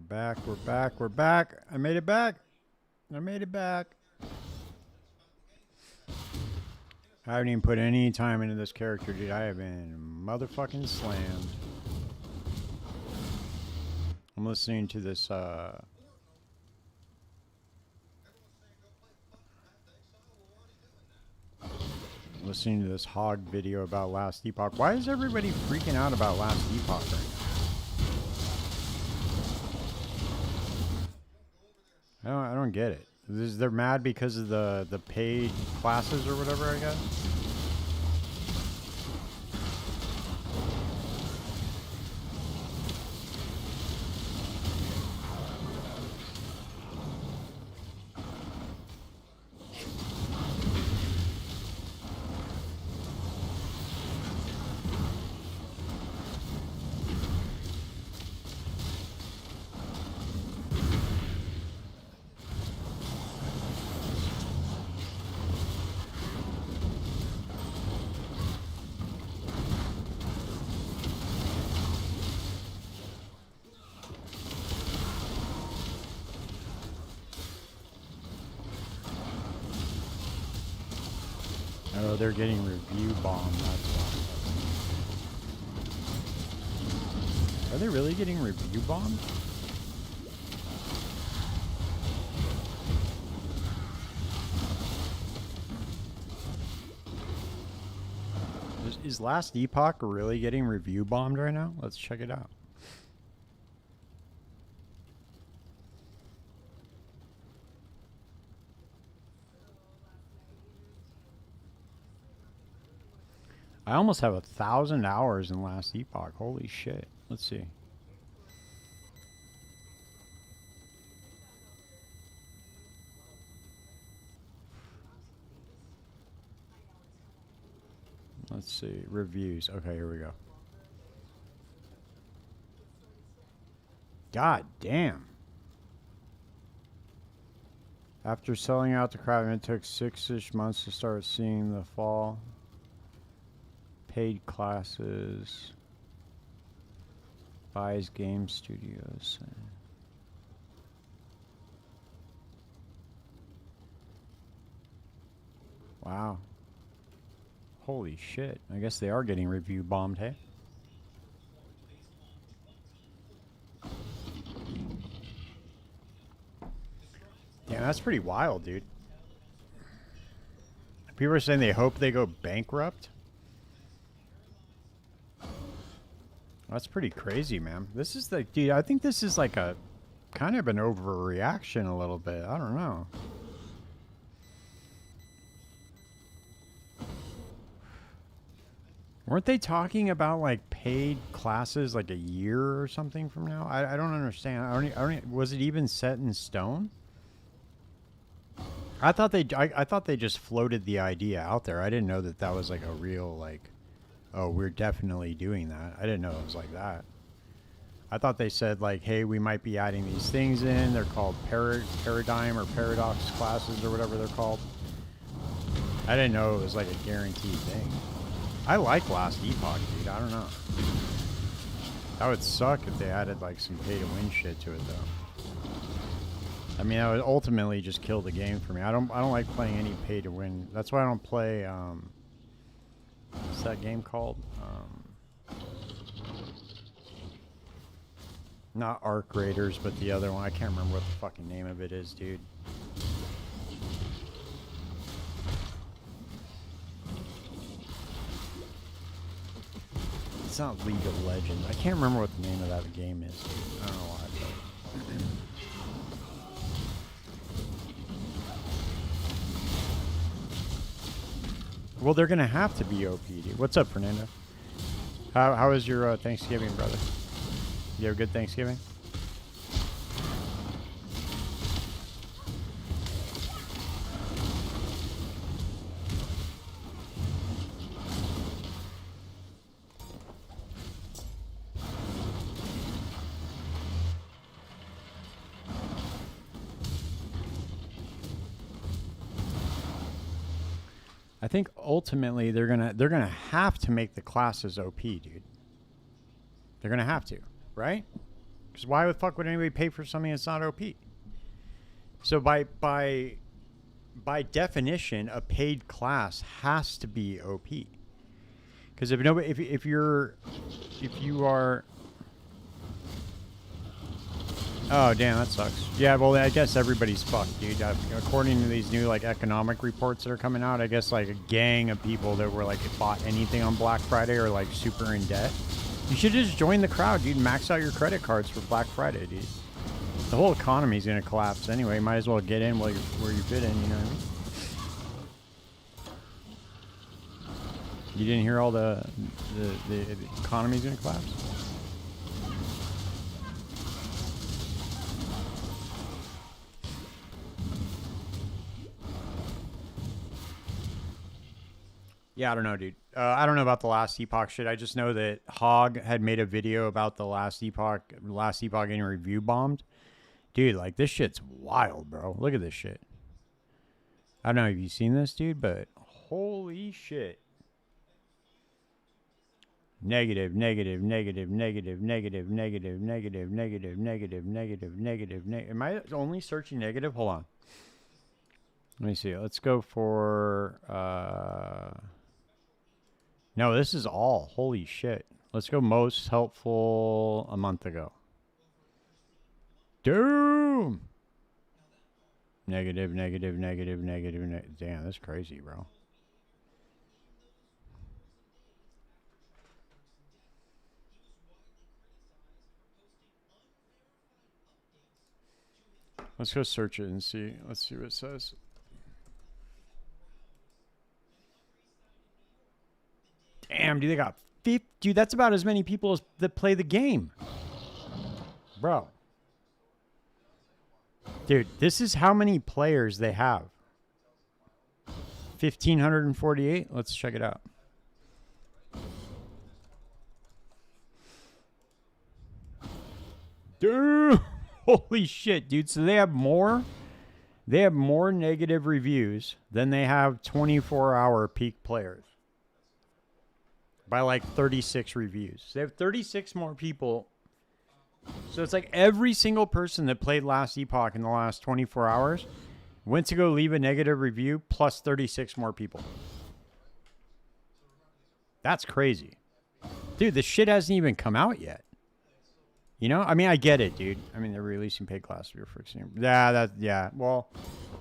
back. We're back. We're back. I made it back. I made it back. I haven't even put any time into this character, dude. I have been motherfucking slammed. I'm listening to this, listening to this hog video about Last Epoch. Why is everybody freaking out about Last Epoch right now? I don't get it. They're mad because of the paid classes or whatever, I guess. Oh, they're getting review bombed, that's why. Are they really getting review bombed? Is Last Epoch really getting review bombed right now? Let's check it out. I almost have 1,000 hours in Last Epoch. Holy shit. Let's see. Let's see. Reviews. Okay, here we go. God damn. After selling out the crowd, it took 6-ish months to start seeing the fall. Paid classes. Buys game studios. Wow. Holy shit. I guess they are getting review bombed, hey? Damn, that's pretty wild, dude. People are saying they hope they go bankrupt. That's pretty crazy, man. This is like, dude, I think this is like a kind of an overreaction a little bit. I don't know. Weren't they talking about like paid classes like a year or something from now? I don't understand. I don't, was it even set in stone? I thought they just floated the idea out there. I didn't know that that was like a real like, oh, we're definitely doing that. I didn't know it was like that. I thought they said like, hey, we might be adding these things in. They're called paradigm or paradox classes or whatever they're called. I didn't know it was like a guaranteed thing. I like Last Epoch, dude. I don't know. That would suck if they added like some pay to win shit to it though. I mean, that would ultimately just kill the game for me. I don't like playing any pay to win. That's why I don't play what's that game called? Not Arc Raiders, but the other one. I can't remember what the fucking name of it is, dude. It's not League of Legends. I can't remember what the name of that game is, dude. I don't know why. Well, they're gonna have to be OP, dude. What's up, Fernando? How was your Thanksgiving, brother? You have a good Thanksgiving? I think ultimately they're gonna have to make the classes OP, dude. They're gonna have to, right? Because why the fuck would anybody pay for something that's not OP? So by definition, a paid class has to be OP. Because if you are, oh damn, that sucks. Yeah, well I guess everybody's fucked, dude. According to these new like economic reports that are coming out, I guess like a gang of people that were like bought anything on Black Friday are like super in debt. You should just join the crowd, dude. Max out your credit cards for Black Friday, dude. The whole economy's gonna collapse anyway. Might as well get in while where you fit in. You know what I mean? You didn't hear all the economy's gonna collapse? Yeah, I don't know, dude. I don't know about the last Epoch shit. I just know that Hog had made a video about the last Epoch getting review bombed. Dude, like, this shit's wild, bro. Look at this shit. I don't know if you've seen this, dude, but holy shit. Negative, negative, negative, negative, negative, negative, negative, negative, negative, negative, negative, negative. Am I only searching negative? Hold on. Let me see. Let's go for... No, this is all. Holy shit. Let's go most helpful a month ago. Doom! Negative, negative, negative, negative. Damn, that's crazy, bro. Let's go search it and see. Let's see what it says. Damn, dude, they got 50. Dude, that's about as many people as that play the game. Bro. Dude, this is how many players they have. 1,548. Let's check it out. Dude, holy shit, dude. So they have more negative reviews than they have 24-hour peak players. By like 36 reviews. So they have 36 more people. So it's like every single person that played last Epoch in the last 24 hours went to go leave a negative review plus 36 more people. That's crazy. Dude, this shit hasn't even come out yet. You know? I mean, I get it, dude. I mean, they're releasing paid classes for example. Yeah. Well,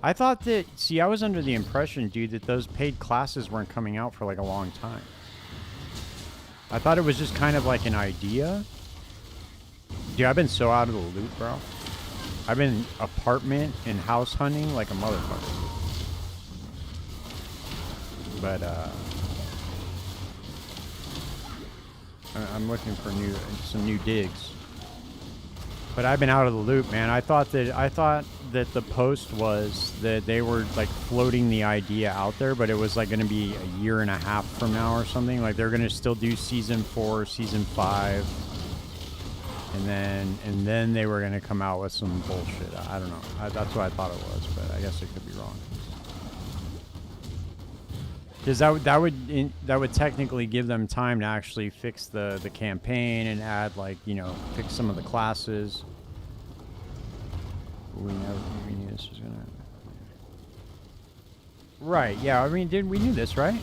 I thought that... See, I was under the impression, dude, that those paid classes weren't coming out for like a long time. I thought it was just kind of like an idea. Dude, I've been so out of the loop, bro. I've been apartment and house hunting like a motherfucker. But, I'm looking for some new digs. But I've been out of the loop, man. I thought that the post was that they were like floating the idea out there, but it was like going to be a year and a half from now or something. Like they're going to still do season 4, season 5, and then they were going to come out with some bullshit. I don't know. That's what I thought it was, but I guess it could be wrong. Because that would technically give them time to actually fix the campaign and add, like, you know, fix some of the classes. We knew this was gonna. Right? Yeah. I mean, we knew this, right?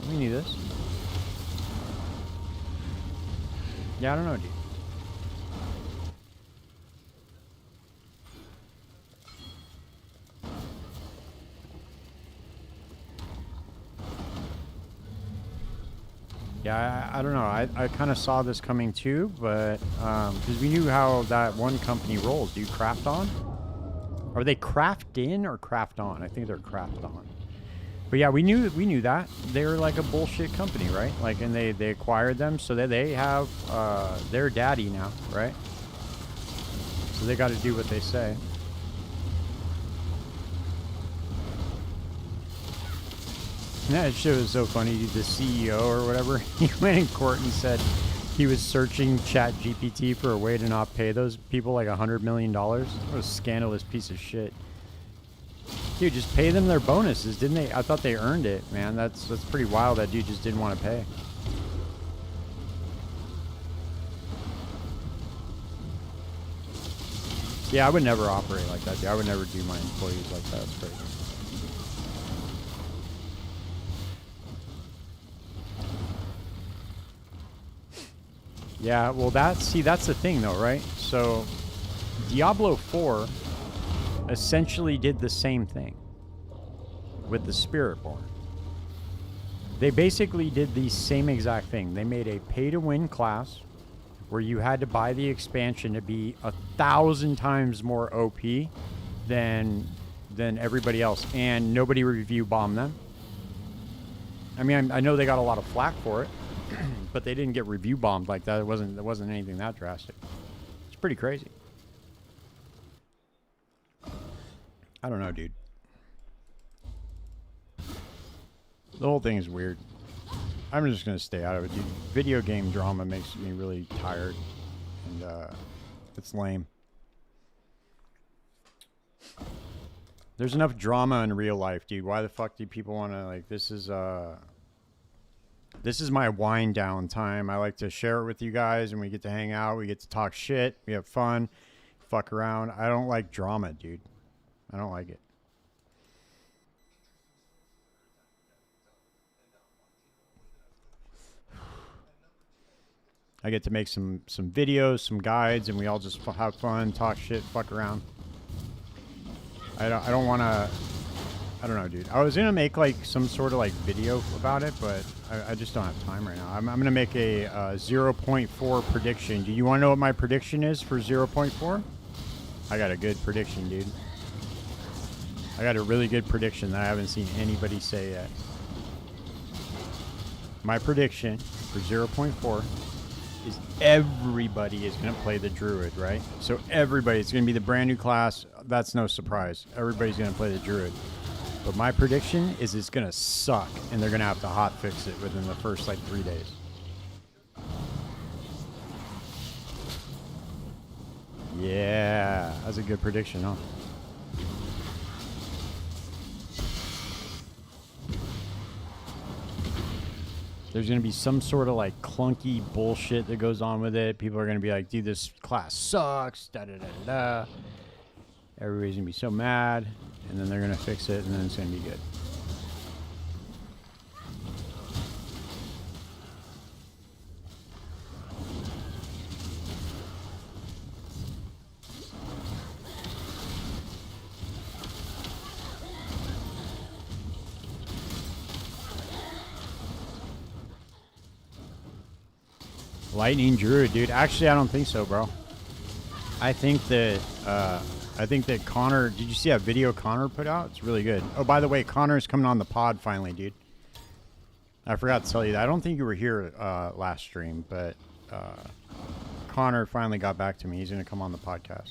We knew this. Yeah, I don't know, dude. Yeah, I don't know. I kind of saw this coming too, but because we knew how that one company rolls. Do you craft on? Are they craft in or craft on? I think they're craft on. But yeah, we knew that they were like a bullshit company, right? Like, and they acquired them, so that they have their daddy now, right? So they got to do what they say. That shit was so funny. The CEO or whatever, he went in court and said he was searching ChatGPT for a way to not pay those people like $100 million. What a scandalous piece of shit. Dude, just pay them their bonuses, didn't they? I thought they earned it, man. That's pretty wild. That dude just didn't want to pay. Yeah, I would never operate like that, dude. I would never do my employees like that. It's crazy. Yeah, well, that's the thing, though, right? So, Diablo 4 essentially did the same thing with the Spiritborn. They basically did the same exact thing. They made a pay-to-win class where you had to buy the expansion to be 1,000 times more OP than everybody else, and nobody review bombed them. I mean, I know they got a lot of flack for it, but they didn't get review bombed like that. It wasn't anything that drastic. It's pretty crazy. I don't know, dude. The whole thing is weird. I'm just gonna stay out of it, dude. Video game drama makes me really tired, and it's lame. There's enough drama in real life, dude. Why the fuck do people want to, like, this is my wind down time. I like to share it with you guys, and we get to hang out. We get to talk shit. We have fun. Fuck around. I don't like drama, dude. I don't like it. I get to make some videos, some guides, and we all just have fun, talk shit, fuck around. I don't want to... I don't know, dude. I was going to make, like, some sort of, like, video about it, but I just don't have time right now. I'm going to make a 0.4 prediction. Do you want to know what my prediction is for 0.4? I got a good prediction, dude. I got a really good prediction that I haven't seen anybody say yet. My prediction for 0.4 is everybody is going to play the Druid, right? So everybody, it's going to be the brand new class. That's no surprise. Everybody's going to play the Druid. But my prediction is it's going to suck, and they're going to have to hot fix it within the first, like, 3 days. Yeah, that's a good prediction, huh? There's going to be some sort of, like, clunky bullshit that goes on with it. People are going to be like, dude, this class sucks, da-da-da-da-da. Everybody's going to be so mad, and then they're going to fix it, and then it's going to be good. Lightning Druid, dude. Actually, I don't think so, bro. I think that Connor... Did you see that video Connor put out? It's really good. Oh, by the way, Connor's coming on the pod finally, dude. I forgot to tell you that. I don't think you were here last stream, but Connor finally got back to me. He's going to come on the podcast.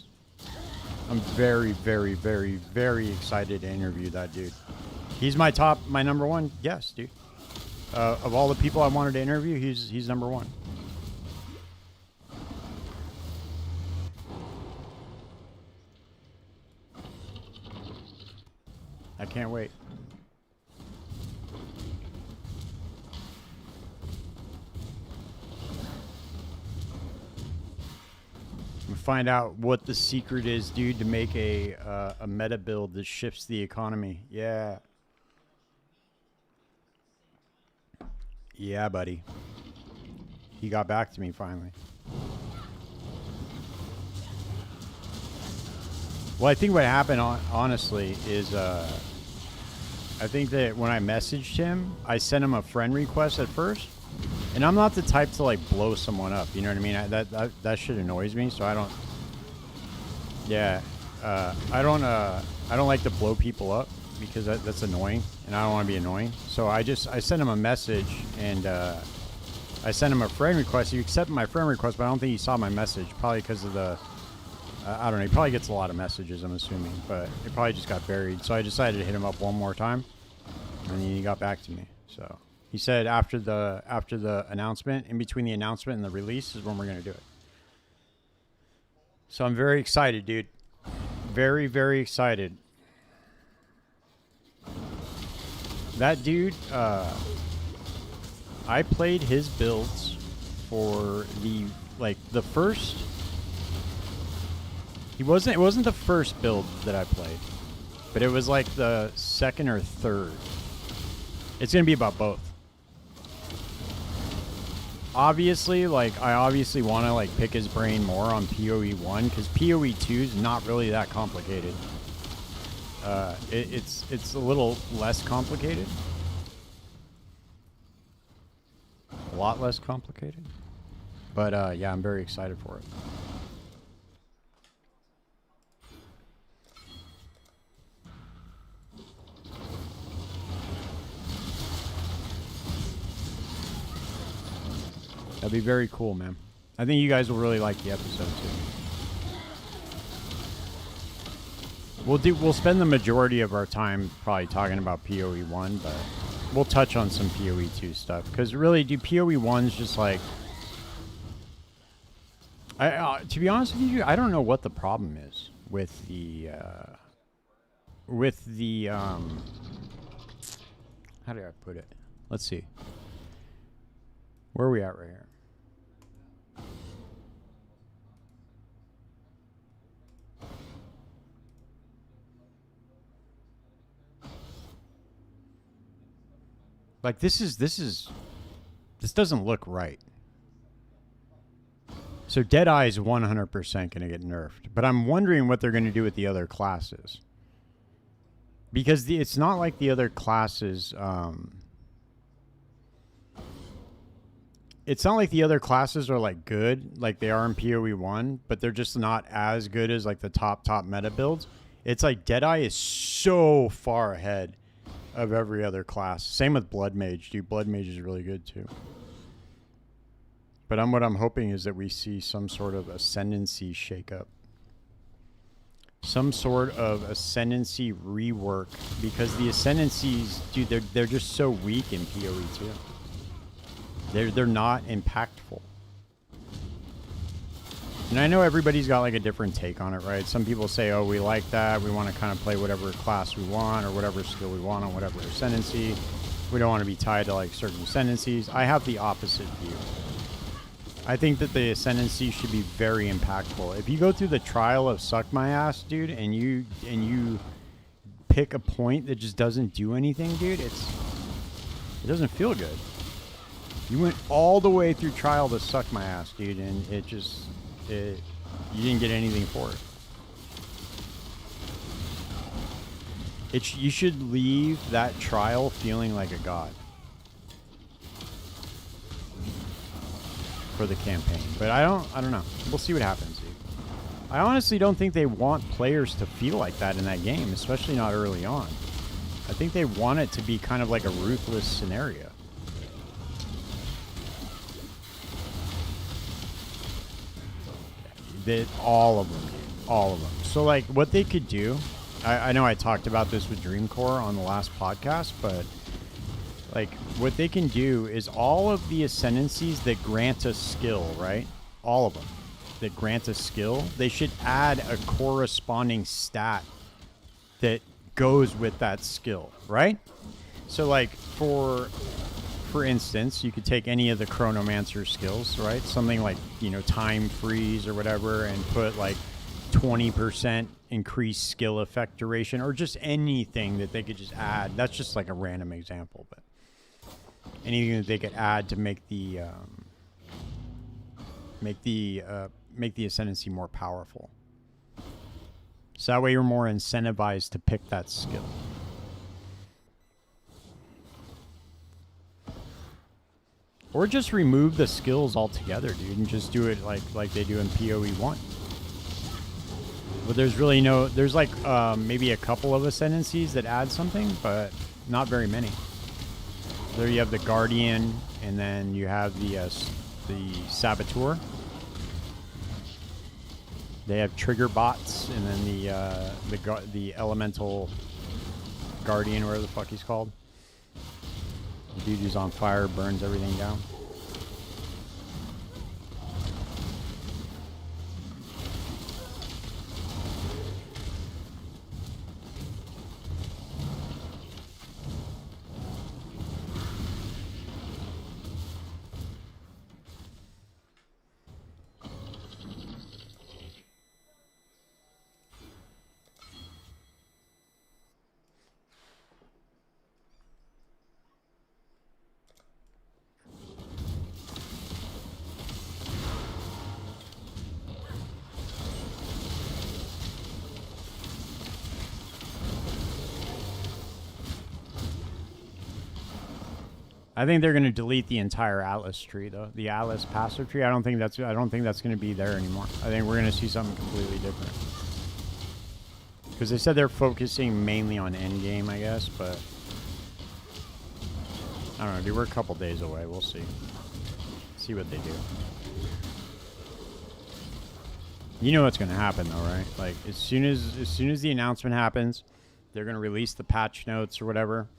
I'm very, very, very, very excited to interview that dude. He's my number one guest, dude. Of all the people I wanted to interview, he's number one. I can't wait. We'll find out what the secret is, dude, to make a meta build that shifts the economy. Yeah. Yeah, buddy. He got back to me finally. Well, I think what happened, honestly, is I think that when I messaged him, I sent him a friend request at first, and I'm not the type to, like, blow someone up. You know what I mean? That shit annoys me, so I don't. Yeah, I don't like to blow people up because that's annoying, and I don't want to be annoying. So I sent him a message, and I sent him a friend request. He accepted my friend request, but I don't think he saw my message, probably because of the. I don't know. He probably gets a lot of messages, I'm assuming, but it probably just got buried. So I decided to hit him up one more time, and he got back to me. So he said after the announcement, in between the announcement and the release, is when we're gonna do it. So I'm very excited, dude. Very, very excited. That dude, I played his builds for the first. He wasn't. It wasn't the first build that I played, but it was like the second or third. It's gonna be about both. Obviously, like I obviously want to like pick his brain more on PoE 1 because PoE 2 is not really that complicated. It's a little less complicated, a lot less complicated. But yeah, I'm very excited for it. That'd be very cool, man. I think you guys will really like the episode too. We'll spend the majority of our time probably talking about PoE 1, but we'll touch on some PoE 2 stuff because really, PoE 1's just like. To be honest with you, I don't know what the problem is with the how do I put it? Let's see. Where are we at right here? Like this doesn't look right. So Deadeye is 100% going to get nerfed, but I'm wondering what they're going to do with the other classes. Because it's not like the other classes it's not like the other classes are like good like they are in PoE 1, but they're just not as good as like the top meta builds. It's like Deadeye is so far ahead of every other class. Same with Blood Mage, dude. Blood Mage is really good too. But what I'm hoping is that we see some sort of ascendancy shakeup. Some sort of ascendancy rework, because the ascendancies, dude, they're just so weak in PoE 2. They're not impactful. And I know everybody's got like a different take on it, right? Some people say, oh, we like that. We want to kind of play whatever class we want or whatever skill we want on whatever ascendancy. We don't want to be tied to like certain ascendancies. I have the opposite view. I think that the ascendancy should be very impactful. If you go through the trial of Suck My Ass, dude, and you pick a point that just doesn't do anything, dude, it doesn't feel good. You went all the way through trial to Suck My Ass, dude, and you didn't get anything for it. You should leave that trial feeling like a god for the campaign. But I don't know. We'll see what happens, dude. I honestly don't think they want players to feel like that in that game, especially not early on. I think they want it to be kind of like a ruthless scenario. All of them, dude. All of them. So, like, what they could do, I know I talked about this with Dreamcore on the last podcast, but, like, what they can do is all of the ascendancies that grant a skill, right? All of them that grant a skill, they should add a corresponding stat that goes with that skill, right? So, like, for instance, you could take any of the Chronomancer skills, right? Something like, you know, time freeze or whatever, and put like 20% increased skill effect duration, or just anything that they could just add. That's just like a random example, but anything that they could add to make the ascendancy more powerful. So that way you're more incentivized to pick that skill. Or just remove the skills altogether, dude, and just do it like they do in PoE 1. But there's really there's like maybe a couple of ascendancies that add something, but not very many. There you have the Guardian, and then you have the Saboteur. They have trigger bots, and then the Elemental Guardian, whatever the fuck he's called. The dude who's on fire burns everything down. I think they're going to delete the entire Atlas tree, though. The Atlas passive tree. I don't think that's going to be there anymore. I think we're going to see something completely different. Because they said they're focusing mainly on endgame, I guess, but I don't know, dude. We're a couple days away. We'll see. See what they do. You know what's going to happen, though, right? Like as soon as the announcement happens, they're going to release the patch notes or whatever.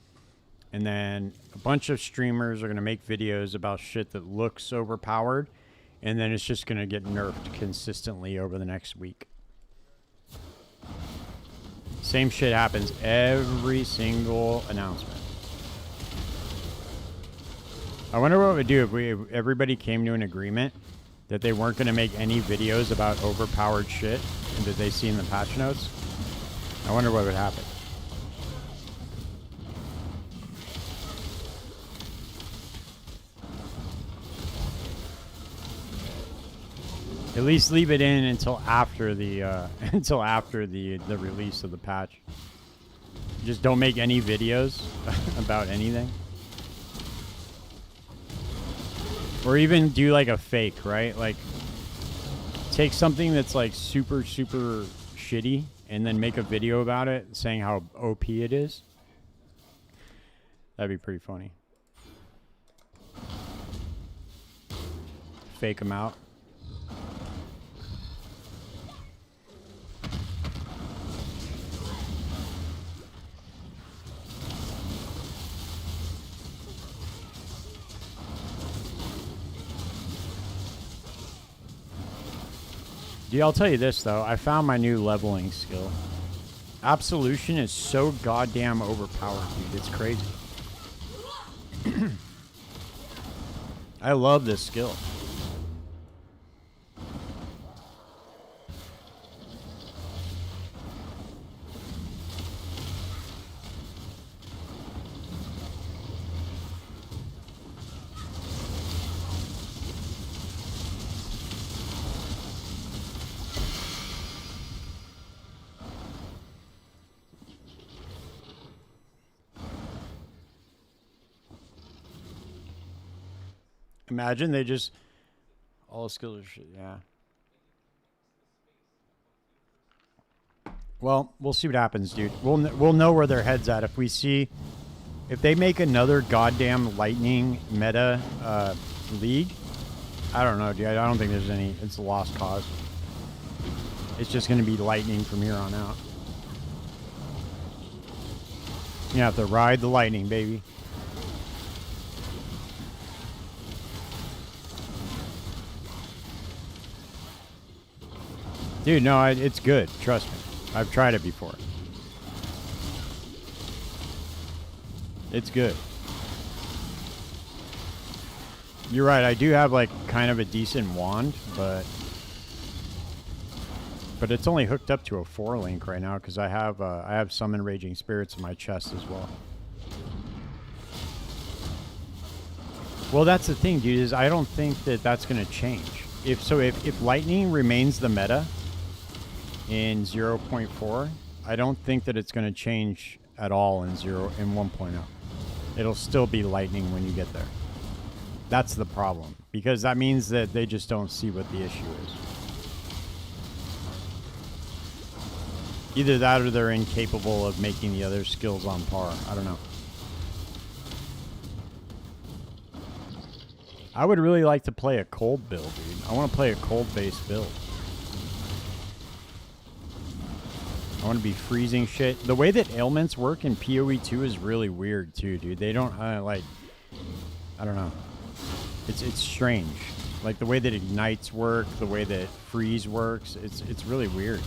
And then a bunch of streamers are going to make videos about shit that looks overpowered. And then it's just going to get nerfed consistently over the next week. Same shit happens every single announcement. I wonder what it would do if everybody came to an agreement that they weren't going to make any videos about overpowered shit and that they see in the patch notes. I wonder what would happen. At least leave it in until after the the release of the patch. Just don't make any videos about anything. Or even do like a fake, right? Like take something that's like super shitty and then make a video about it saying how OP it is. That'd be pretty funny. Fake them out. Dude, I'll tell you this, though. I found my new leveling skill. Absolution is so goddamn overpowered, dude. It's crazy. I love this skill. Imagine they just all skills are shit. Yeah. Well, we'll see what happens, dude. We'll know where their head's at if we see if they make another goddamn lightning meta league. I don't know, dude. I don't think there's any. It's a lost cause. It's just going to be lightning from here on out. You have to ride the lightning, baby. Dude, no, it's good. Trust me. I've tried it before. It's good. You're right. I do have, like, kind of a decent wand, but it's only hooked up to a 4-link right now because I have Summon Raging Spirits in my chest as well. Well, that's the thing, dude, is I don't think that that's going to change. If lightning remains the meta in 0.4, I don't think that it's going to change at all in 1.0. It'll still be lightning when you get there. That's the problem, because that means that they just don't see what the issue is. Either that or they're incapable of making the other skills on par. I don't know. I would really like to play a cold build, dude. I want to play a cold-based build. I want to be freezing shit. The way that ailments work in PoE 2 is really weird too, dude. They don't like. I don't know. It's strange. Like the way that ignites work, the way that freeze works. It's really weird.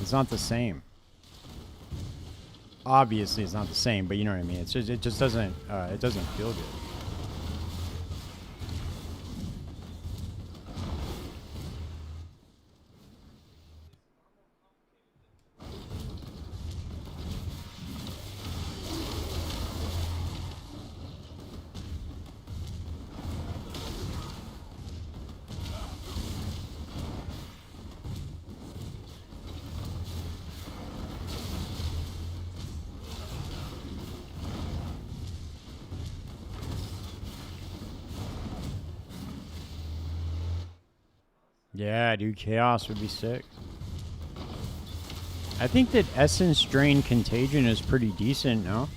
It's not the same. Obviously, it's not the same, but you know what I mean. It's just, it just doesn't. It doesn't feel good. Yeah, dude, Chaos would be sick. I think that Essence Drain Contagion is pretty decent, no?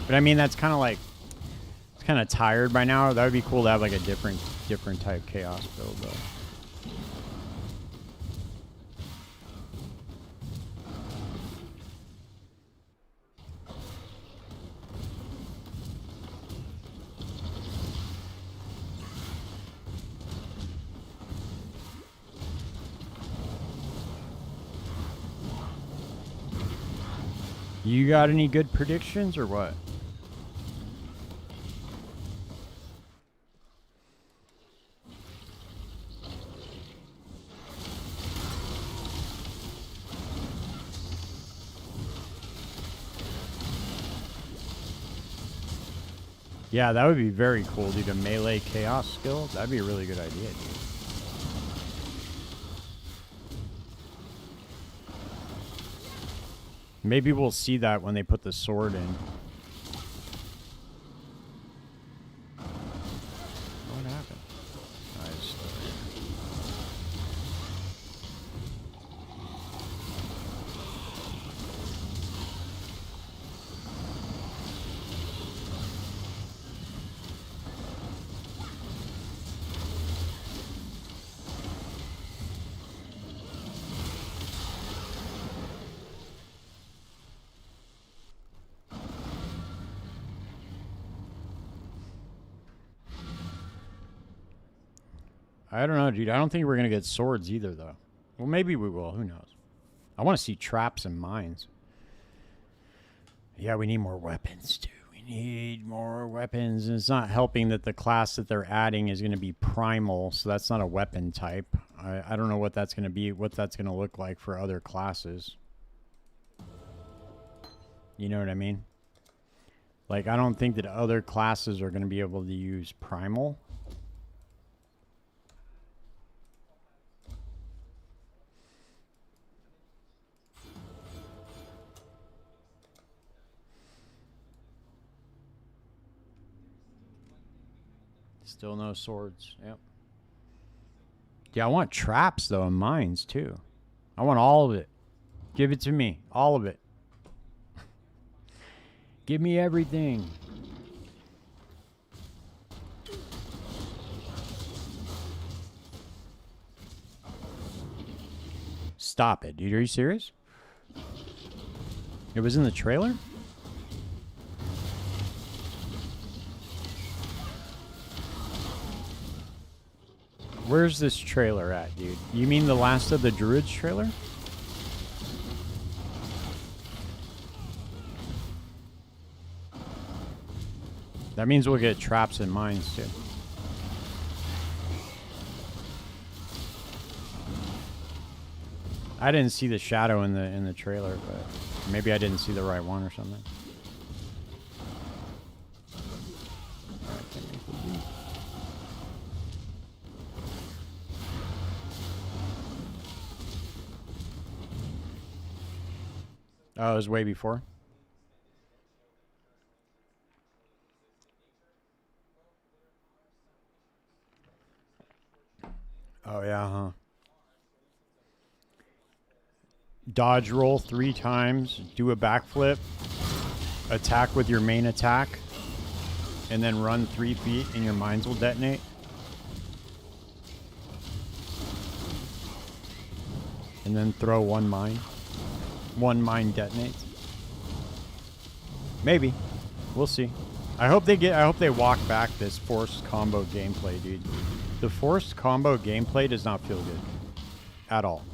But I mean, that's kind of like, it's kind of tired by now. That would be cool to have like a different type Chaos build, though. You got any good predictions or what? Yeah, that would be very cool, dude. A melee chaos skill. That'd be a really good idea, dude. Maybe we'll see that when they put the sword in. What happened? Nice. I don't know, dude. I don't think we're going to get swords either, though. Well, maybe we will. Who knows? I want to see traps and mines. Yeah, we need more weapons, dude. We need more weapons. And it's not helping that the class that they're adding is going to be primal, so that's not a weapon type. I don't know what that's going to be, what that's going to look like for other classes. You know what I mean? Like, I don't think that other classes are going to be able to use primal. Still no swords. Yep. Yeah, I want traps, though, and mines, too. I want all of it. Give it to me. All of it. Give me everything. Stop it, dude. Are you serious? It was in the trailer? Where's this trailer at, dude? You mean the Last of the Druids trailer? That means we'll get traps and mines, too. I didn't see the shadow in the trailer, but maybe I didn't see the right one or something. Oh, it was way before? Oh, yeah, huh? Dodge roll 3 times, do a backflip, attack with your main attack, and then run 3 feet and your mines will detonate. And then throw 1 mine. 1 mine detonates. Maybe. We'll see. I hope they walk back this forced combo gameplay, dude. The forced combo gameplay does not feel good. At all.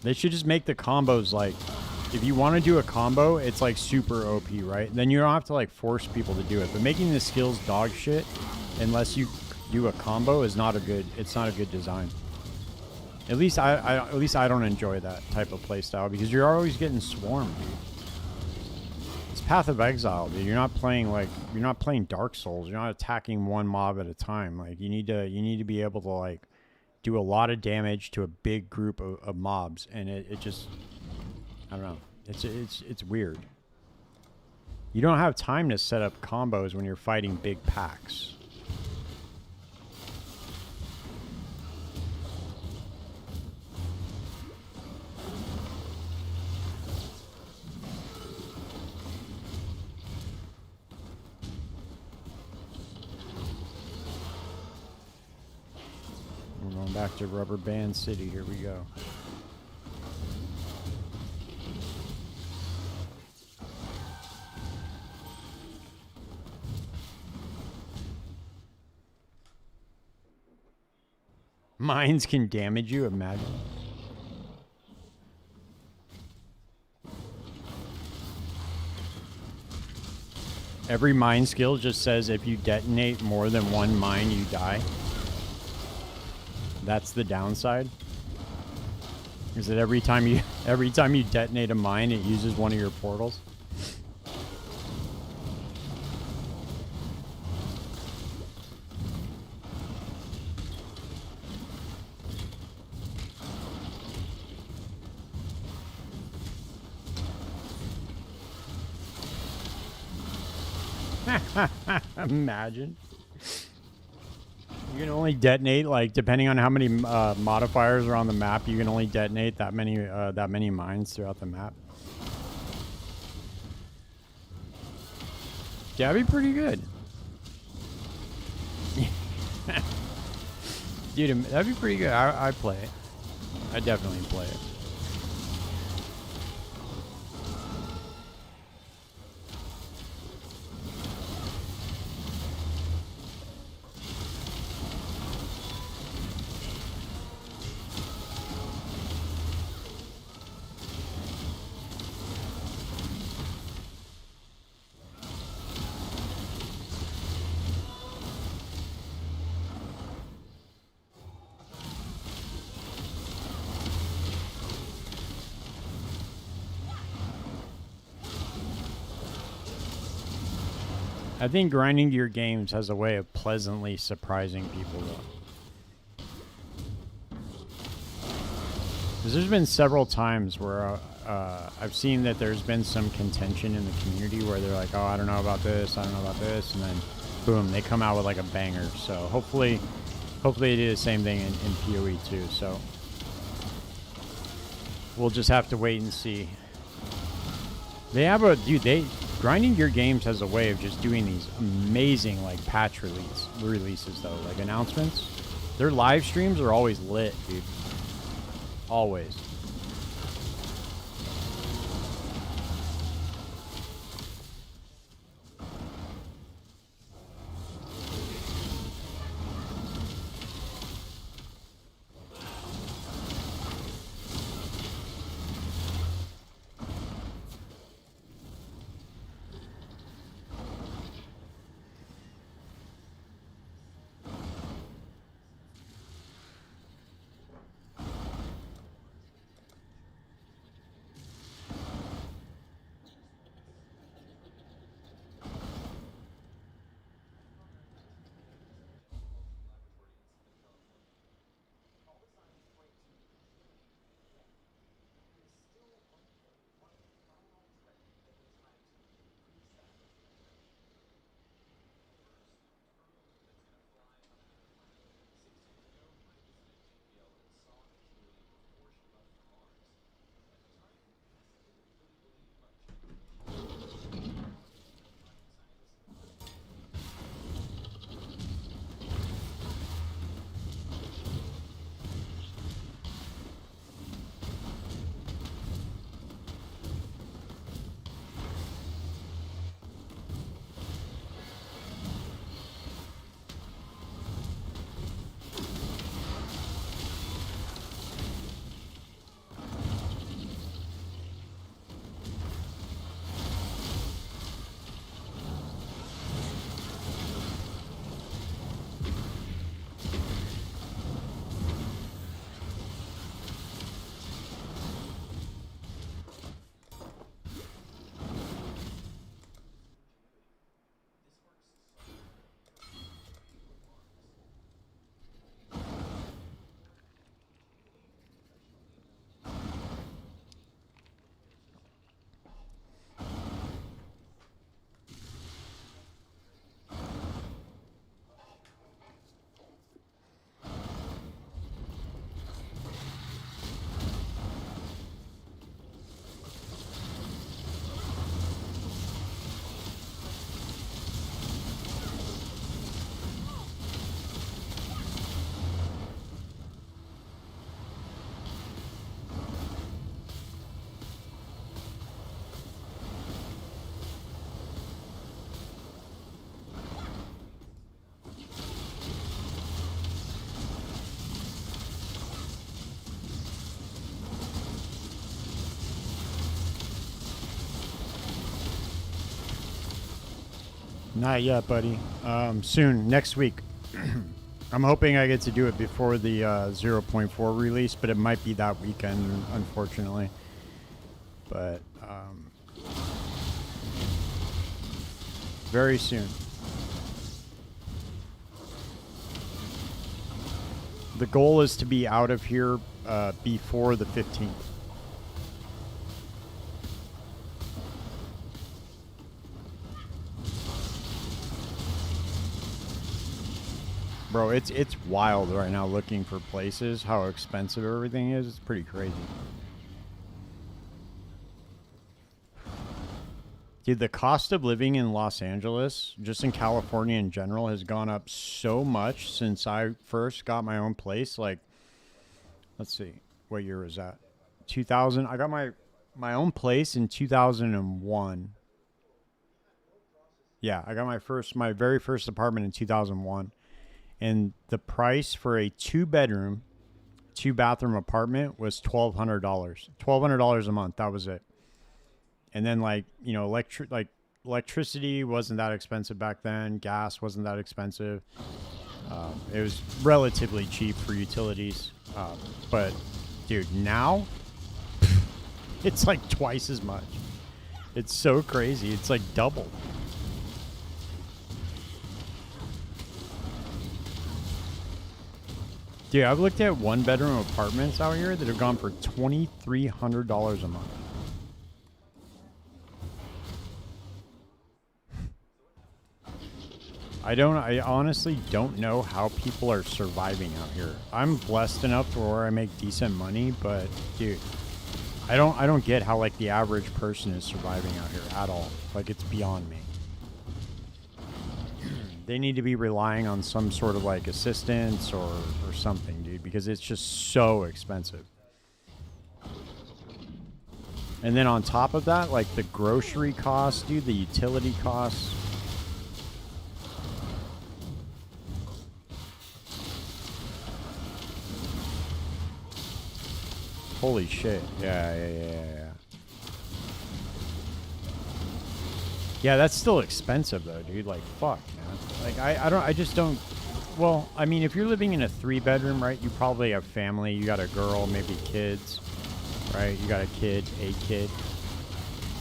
They should just make the combos like, if you want to do a combo, it's like super OP, right? Then you don't have to like force people to do it. But making the skills dog shit, unless you do a combo, is not a good. It's not a good design. At least I don't enjoy that type of playstyle because you're always getting swarmed, dude. It's Path of Exile, dude. You're not playing Dark Souls. You're not attacking one mob at a time. Like you need to be able to like do a lot of damage to a big group of mobs, and it just I don't know. It's weird. You don't have time to set up combos when you're fighting big packs. We're going back to Rubber Band City. Here we go. Mines can damage you, imagine. Every mine skill just says if you detonate more than one mine, you die. That's the downside. Is that every time you detonate a mine, it uses one of your portals? Imagine. You can only detonate, like, depending on how many modifiers are on the map, you can only detonate that many mines throughout the map. Yeah, that'd be pretty good. Dude, that'd be pretty good. I'd play it. I'd definitely play it. I think grinding your games has a way of pleasantly surprising people, though. Because there's been several times where I've seen that there's been some contention in the community where they're like, oh, I don't know about this, I don't know about this, and then boom, they come out with like a banger. So hopefully they do the same thing in PoE too. So we'll just have to wait and see. They have a grinding your games has a way of just doing these amazing like patch releases though, like announcements. Their live streams are always lit, dude. Always. Not yet, buddy. Soon, next week. I'm hoping I get to do it before the 0.4 release, but it might be that weekend, unfortunately. But very soon. The goal is to be out of here before the 15th. Bro, it's wild right now looking for places, how expensive everything is. It's pretty crazy. Dude, the cost of living in Los Angeles, just in California in general, has gone up so much since I first got my own place. Like, let's see, what year was that? 2000. I got my own place in 2001. Yeah, I got my very first apartment in 2001. And the price for a 2-bedroom, 2-bathroom apartment was $1,200. $1,200 a month. That was it. And then, like, you know, electricity wasn't that expensive back then. Gas wasn't that expensive. It was relatively cheap for utilities. But, dude, now it's like twice as much. It's so crazy. It's like double. Dude, I've looked at 1-bedroom apartments out here that have gone for $2,300 a month. I honestly don't know how people are surviving out here. I'm blessed enough to where I make decent money, but dude, I don't get how like the average person is surviving out here at all. Like, it's beyond me. They need to be relying on some sort of like assistance or something, dude, because it's just so expensive. And then on top of that, like the grocery costs, dude, the utility costs. Holy shit. Yeah. Yeah, that's still expensive though, dude. Like, fuck, man. Like, I just don't. Well, I mean, if you're living in a 3-bedroom, right, you probably have family. You got a girl, maybe kids, right? You got a kid.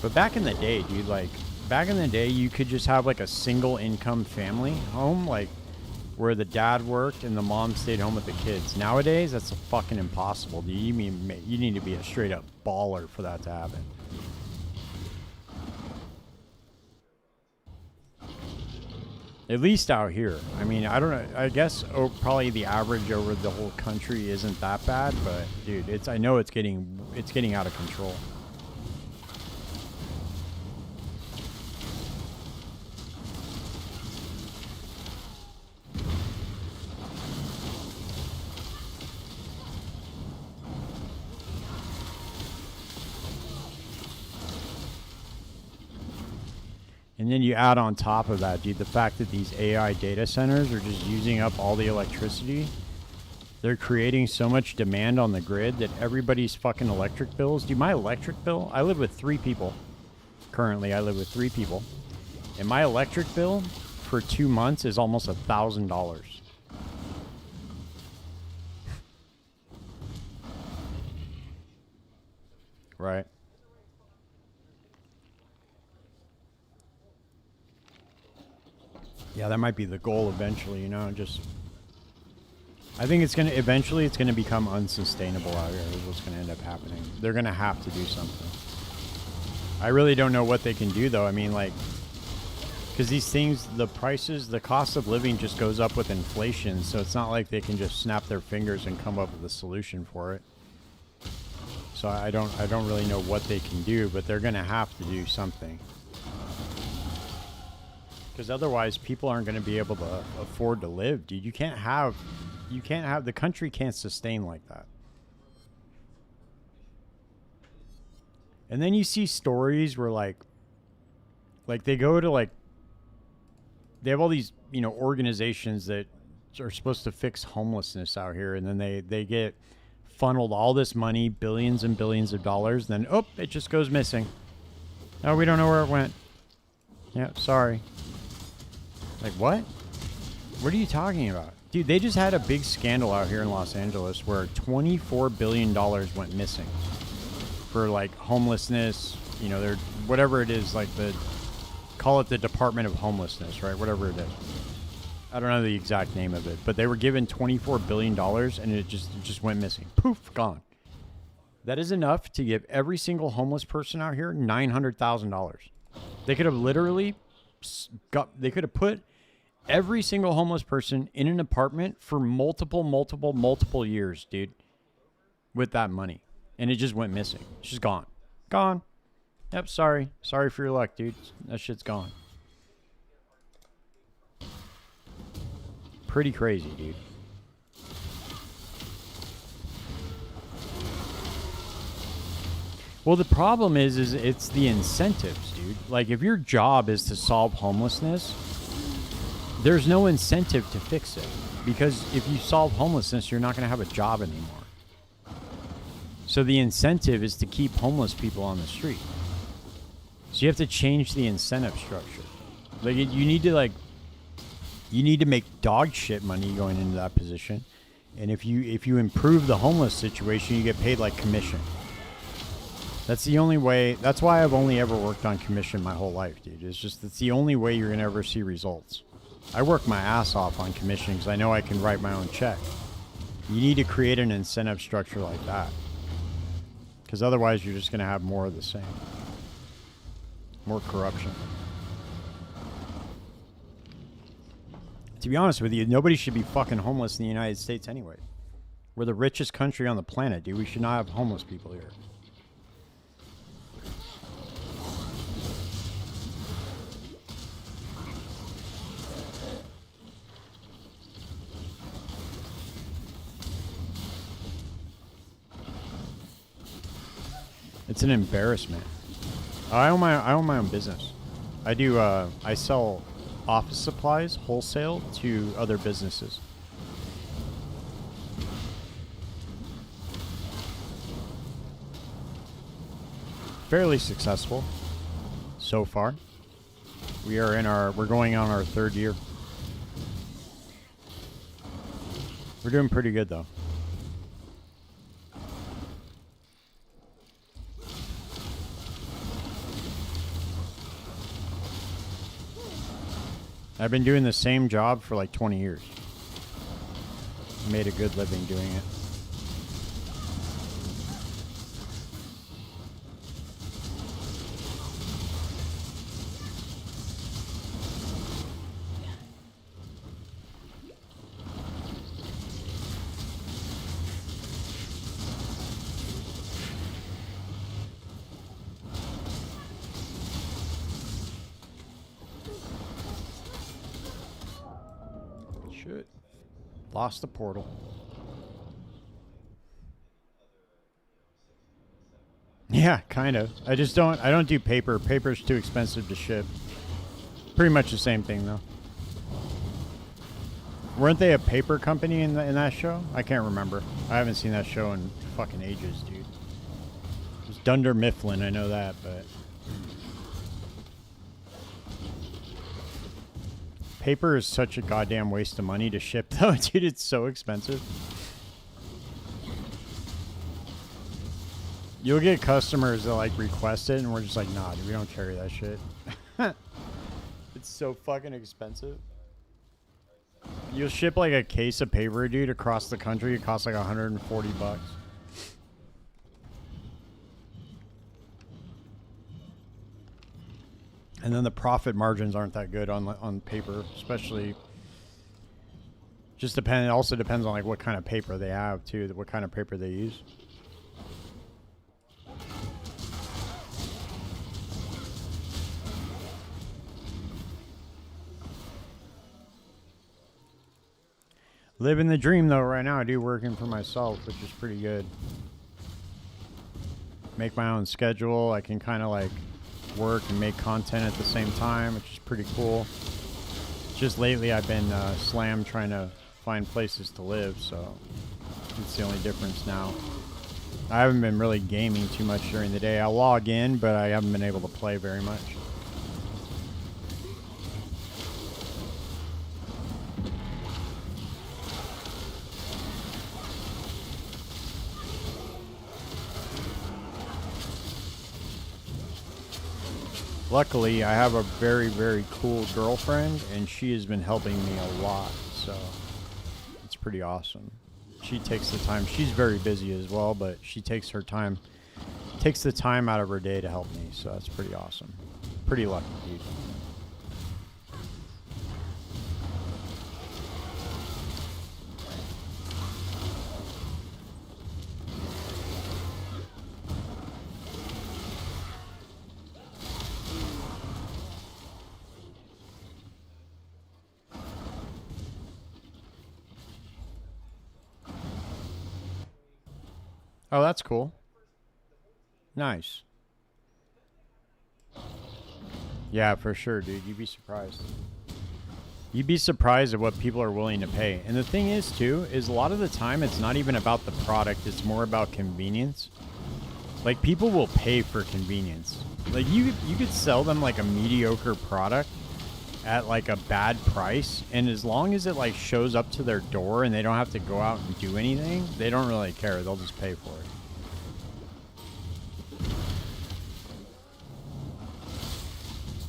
But back in the day, dude, like, back in the day, you could just have like a single income family home, like, where the dad worked and the mom stayed home with the kids. Nowadays, that's fucking impossible, dude. You need to be a straight up baller for that to happen. At least out here. I mean, I don't know. I guess probably the average over the whole country isn't that bad, but dude, I know it's getting out of control. And then you add on top of that, dude, the fact that these AI data centers are just using up all the electricity. They're creating so much demand on the grid that everybody's fucking electric bills. Dude, my electric bill, I live with 3 people. Currently, I live with 3 people. And my electric bill for 2 months is almost $1,000. Right. Yeah, that might be the goal eventually, you know, just... I think eventually it's gonna become unsustainable out here is what's gonna end up happening. They're gonna have to do something. I really don't know what they can do though. I mean, like, because these things, the prices, the cost of living just goes up with inflation, so it's not like they can just snap their fingers and come up with a solution for it. So I don't really know what they can do, but they're gonna have to do something. Because otherwise, people aren't going to be able to afford to live, dude. You can't have, the country can't sustain like that. And then you see stories where like they go to like, they have all these, you know, organizations that are supposed to fix homelessness out here. And then they get funneled all this money, billions and billions of dollars. And then, it just goes missing. Oh, we don't know where it went. Yeah, sorry. Like, what? What are you talking about? Dude, they just had a big scandal out here in Los Angeles where $24 billion went missing for, like, homelessness. You know, they're, whatever it is, like call it the Department of Homelessness, right? Whatever it is. I don't know the exact name of it, but they were given $24 billion and it just went missing. Poof, gone. That is enough to give every single homeless person out here $900,000. They could have literally they could have put every single homeless person in an apartment for multiple years, dude, with that money. And it just went missing. It's just gone. Gone. Yep, sorry. Sorry for your luck, dude. That shit's gone. Pretty crazy, dude. Well, the problem is it's the incentives, dude. Like, if your job is to solve homelessness, there's no incentive to fix it. Because if you solve homelessness, you're not going to have a job anymore. So the incentive is to keep homeless people on the street. So you have to change the incentive structure. Like, you need to make dog shit money going into that position. And if you improve the homeless situation, you get paid like commission. That's the only way. That's why I've only ever worked on commission my whole life, dude. It's the only way you're going to ever see results. I work my ass off on commission because I know I can write my own check. You need to create an incentive structure like that. Because otherwise you're just going to have more of the same. More corruption. To be honest with you, nobody should be fucking homeless in the United States anyway. We're the richest country on the planet, dude. We should not have homeless people here. It's an embarrassment. I own my own business. I sell office supplies wholesale to other businesses. Fairly successful so far. We're going on our 3rd year. We're doing pretty good though. I've been doing the same job for like 20 years. Made a good living doing it. Shit. Lost the portal. Yeah, kind of. I don't do paper. Paper's too expensive to ship. Pretty much the same thing though. Weren't they a paper company in that show? I can't remember. I haven't seen that show in fucking ages, dude. It was Dunder Mifflin, I know that, but paper is such a goddamn waste of money to ship, though, dude. It's so expensive. You'll get customers that, like, request it, and we're just like, nah, dude, we don't carry that shit. It's so fucking expensive. You'll ship, like, a case of paper, dude, across the country. It costs, like, $140. And then the profit margins aren't that good on paper, especially. It also depends on like what kind of paper they have too, what kind of paper they use. Living the dream though right now, dude, working for myself, which is pretty good. Make my own schedule. I can kind of like work and make content at the same time, which is pretty cool. Just lately I've been slammed trying to find places to live, so it's the only difference now. I haven't been really gaming too much during the day. I'll log in, but I haven't been able to play very much. Luckily, I have a very, very cool girlfriend, and she has been helping me a lot, so it's pretty awesome. She takes the time. She's very busy as well, but she takes her time, takes the time out of her day to help me, so that's pretty awesome. Pretty lucky, dude. Oh, that's cool. Nice. Yeah, for sure, dude. You'd be surprised. You'd be surprised at what people are willing to pay. And the thing is, too, is a lot of the time it's not even about the product. It's more about convenience. Like, people will pay for convenience. Like, you could sell them, like, a mediocre product at, like, a bad price. And as long as it, like, shows up to their door and they don't have to go out and do anything, they don't really care. They'll just pay for it.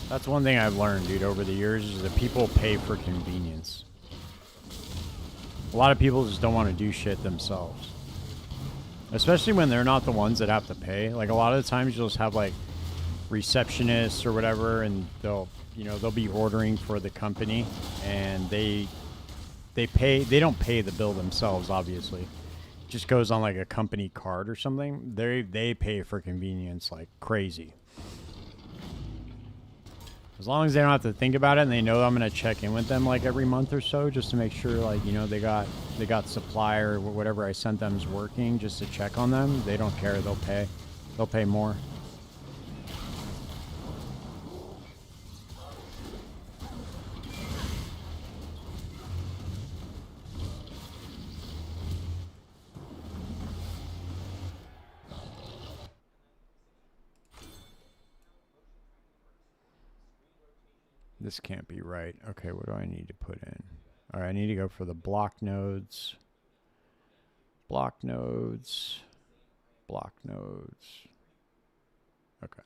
That's one thing I've learned, dude, over the years is that people pay for convenience. A lot of people just don't want to do shit themselves. Especially when they're not the ones that have to pay. Like, a lot of the times you'll just have, like, receptionists or whatever, and they'll be ordering for the company, and they don't pay the bill themselves, obviously. It just goes on, like, a company card or something. They pay for convenience like crazy. As long as they don't have to think about it and they know I'm going to check in with them like every month or so just to make sure, like, they got supply or whatever I sent them is working, just to check on them. They don't care. They'll pay. They'll pay more. This can't be right. Okay, what do I need to put in? All right, I need to go for the block nodes. Block nodes. Block nodes. Okay.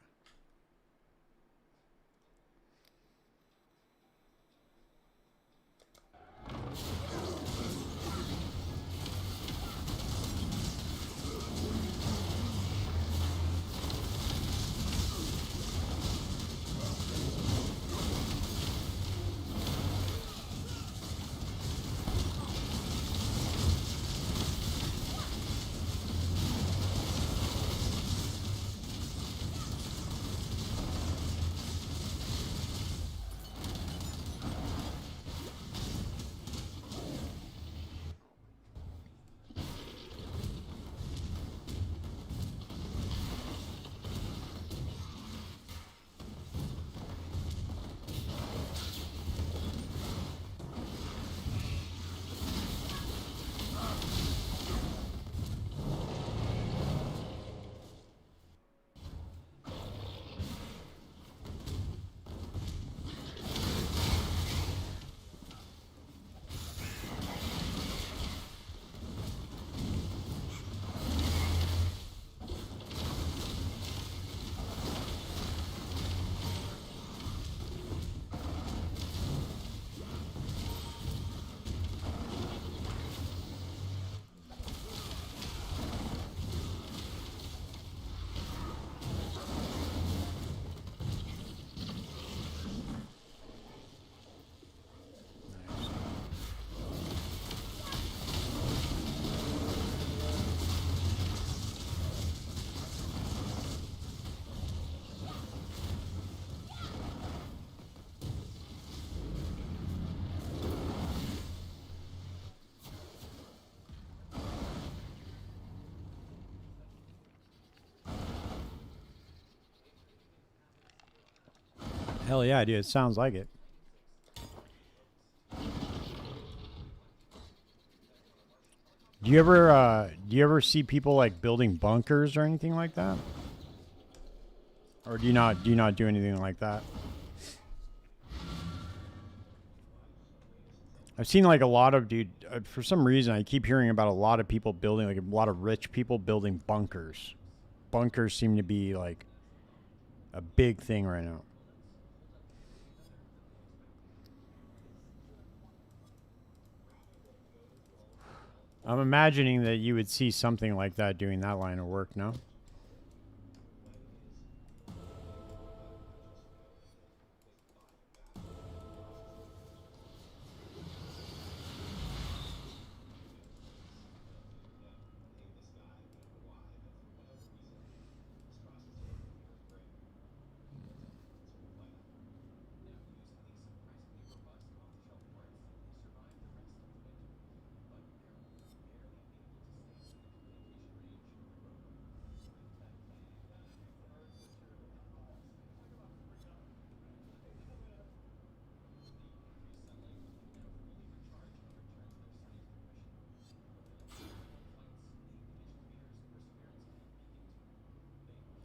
Hell yeah, dude. It sounds like it. Do you ever see people like building bunkers or anything like that? Or do you not do anything like that? I've seen like a lot of for some reason I keep hearing about a lot of people building, like a lot of rich people building bunkers. Bunkers seem to be like a big thing right now. I'm imagining that you would see something like that doing that line of work, no?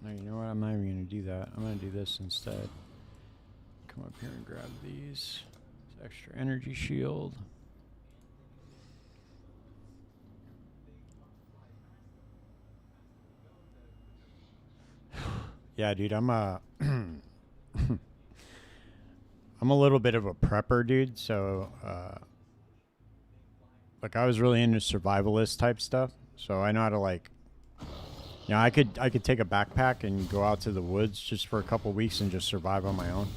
No, you know what? I'm not even going to do that. I'm going to do this instead. Come up here and grab these. This extra energy shield. Yeah, dude, I'm a I'm a little bit of a prepper, dude. So, like, I was really into survivalist type stuff. So I know how to like, you know, I could take a backpack and go out to the woods just for a couple weeks and just survive on my own.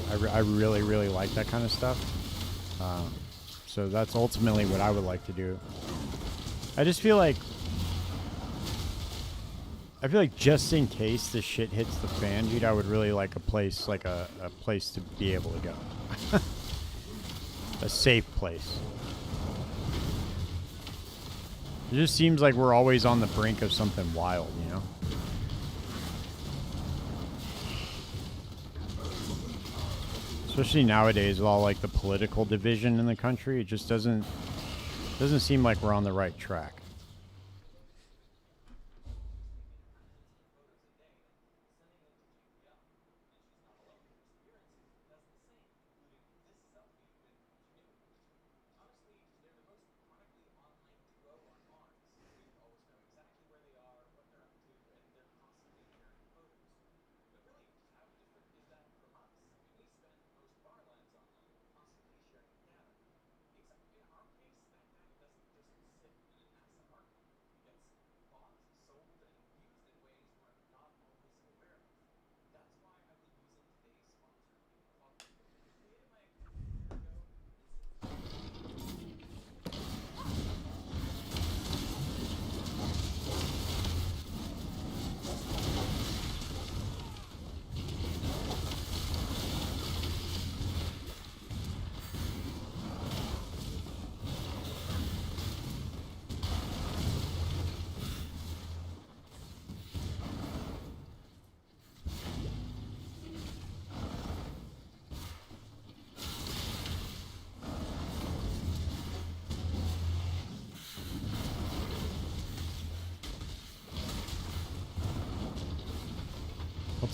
I really like that kind of stuff. So that's ultimately what I would like to do. I just feel like just in case the shit hits the fan, dude, I would really like a place, like a place to be able to go. A safe place. It just seems like we're always on the brink of something wild, you know? Especially nowadays with all like the political division in the country, it just doesn't seem like we're on the right track.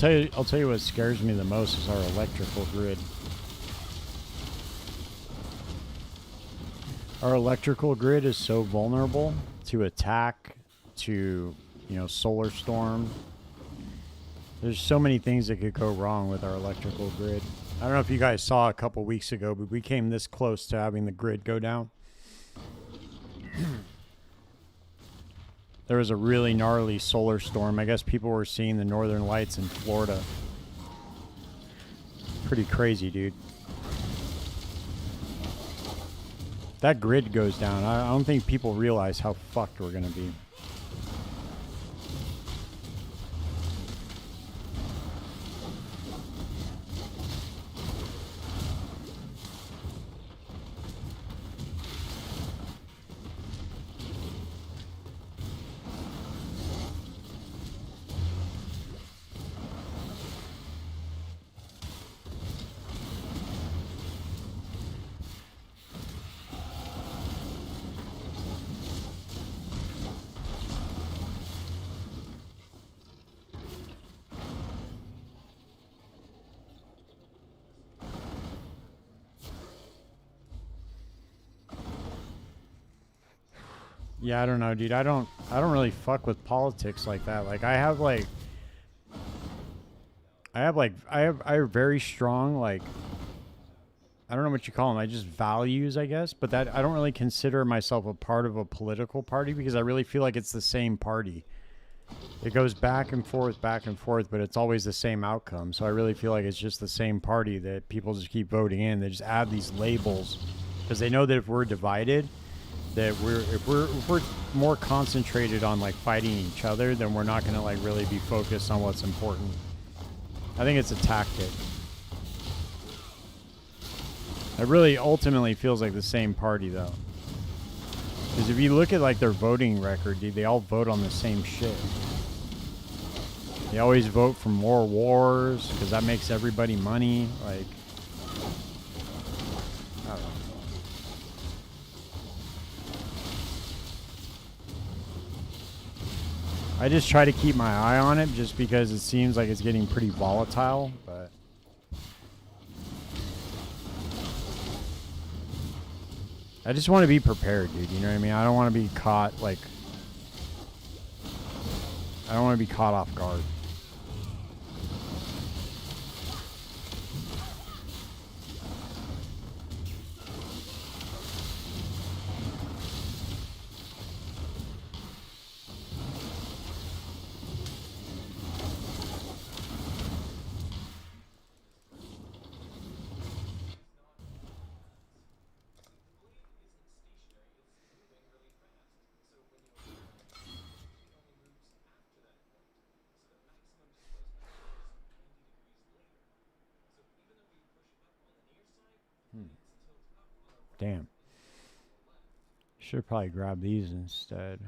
I'll tell you what scares me the most is our electrical grid. Our electrical grid is so vulnerable to attack, to, you know, solar storm. There's so many things that could go wrong with our electrical grid. I don't know if you guys saw a couple weeks ago, but we came this close to having the grid go down. There was a really gnarly solar storm. I guess people were seeing the northern lights in Florida. Pretty crazy, dude. That grid goes down. I don't think people realize how fucked we're going to be. Yeah, I don't know, dude. I don't really fuck with politics like that. Like I have very strong like I don't know what you call them. I just values, I guess. But that I don't really consider myself a part of a political party because I really feel like it's the same party. It goes back and forth, but it's always the same outcome. So I really feel like it's just the same party that people just keep voting in. They just add these labels because they know that if we're divided, that if we're more concentrated on like fighting each other, then we're not going to like really be focused on what's important. I think it's a tactic. It really ultimately feels like the same party though. Because if you look at like their voting record, dude, they all vote on the same shit. They always vote for more wars because that makes everybody money. Like, I don't know. I just try to keep my eye on it just because it seems like it's getting pretty volatile, but I just want to be prepared, dude. You know what I mean? I don't want to be caught, like, I don't want to be caught off guard. Damn. Should probably grab these instead.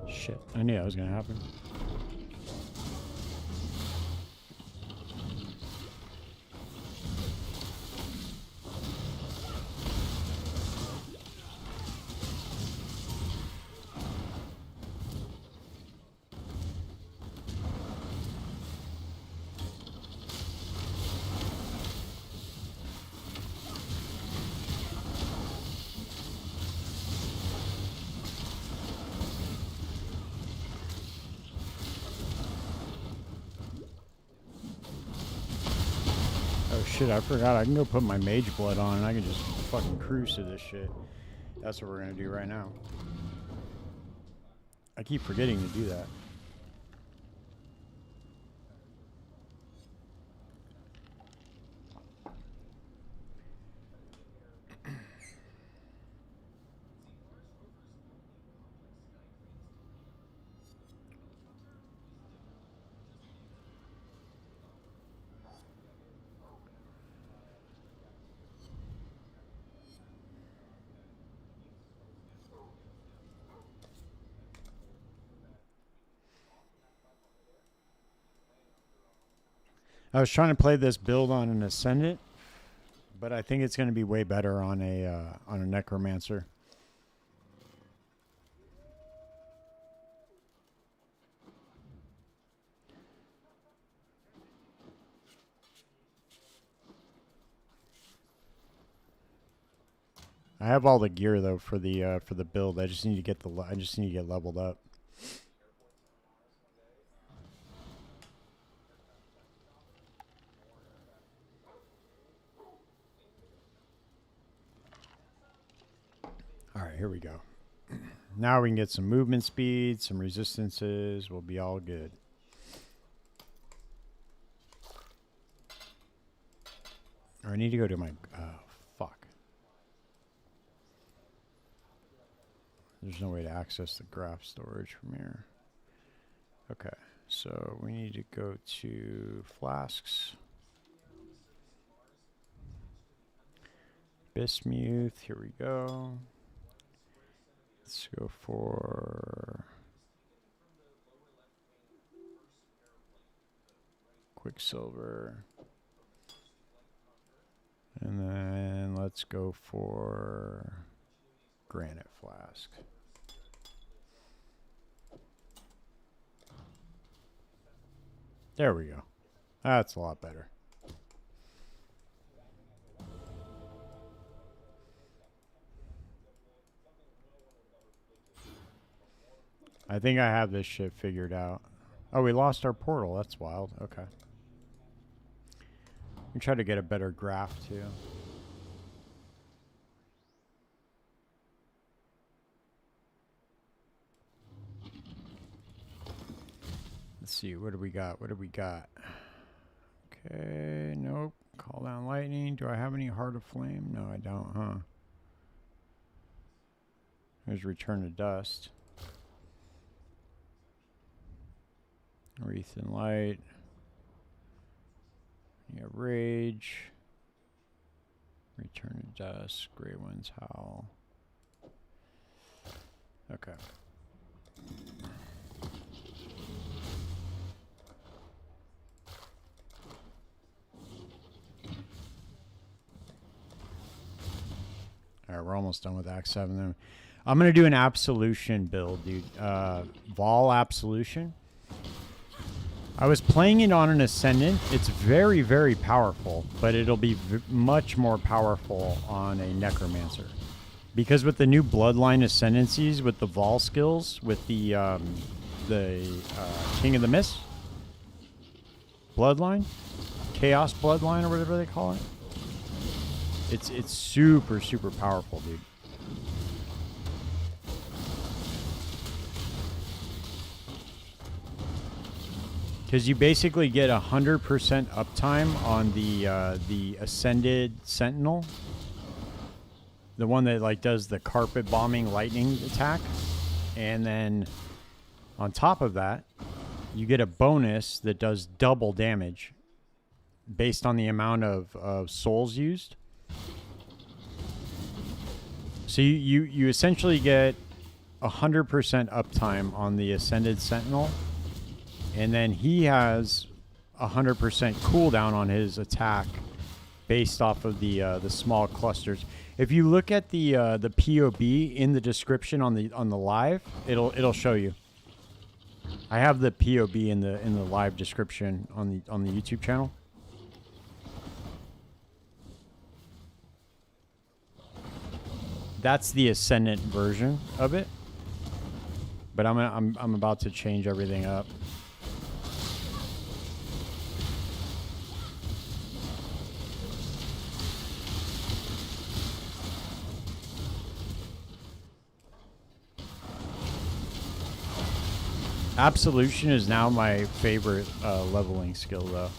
Shit, I knew that was gonna happen. Oh shit, I forgot. I can go put my mage blood on and I can just fucking cruise to this shit. That's what we're gonna do right now. I keep forgetting to do that. I was trying to play this build on an Ascendant, but I think it's going to be way better on a Necromancer. I have all the gear though for the build. I just need to get leveled up. All right, here we go. Now we can get some movement speed, some resistances. We'll be all good. Or I need to go to my... fuck. There's no way to access the graph storage from here. Okay, so we need to go to flasks. Bismuth, here we go. Let's go for Quicksilver. And then let's go for Granite Flask. There we go. That's a lot better. I think I have this shit figured out. Oh, we lost our portal. That's wild. Okay. We try to get a better graph too. Let's see. What do we got? What do we got? Okay. Nope. Call down lightning. Do I have any Heart of Flame? No, I don't, huh? There's Return to Dust. Wreath and Light. Yeah, Rage. Return to Dust. Grey Winds Howl. Okay. Alright, we're almost done with Act 7 then. I'm going to do an Absolution build, dude. Vol Absolution. I was playing it on an Ascendant. It's very, very powerful, but it'll be much more powerful on a Necromancer. Because with the new Bloodline Ascendancies, with the Vol skills, with the King of the Mist Bloodline, Chaos Bloodline, or whatever they call it, it's super, super powerful, dude. Because you basically get 100% uptime on the Ascended Sentinel, the one that like does the carpet bombing lightning attack, and then on top of that, you get a bonus that does double damage based on the amount of souls used. So you essentially get 100% uptime on the Ascended Sentinel. And then he has 100% cooldown on his attack based off of the small clusters. If you look at the POB in the description on the live, it'll show you. I have the POB in the live description on the YouTube channel. That's the Ascendant version of it. But I'm about to change everything up. Absolution is now my favorite leveling skill, though.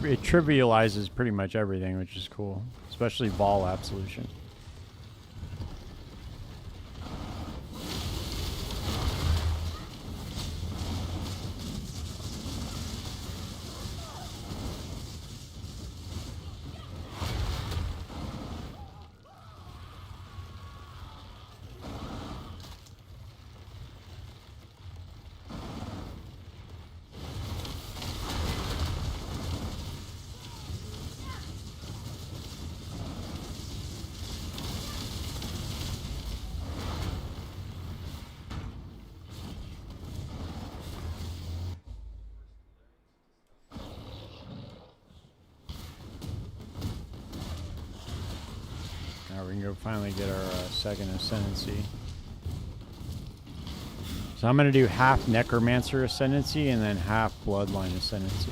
it trivializes pretty much everything, which is cool. Especially Vol Absolution. go finally get our second ascendancy. So I'm going to do half Necromancer ascendancy and then half Bloodline ascendancy.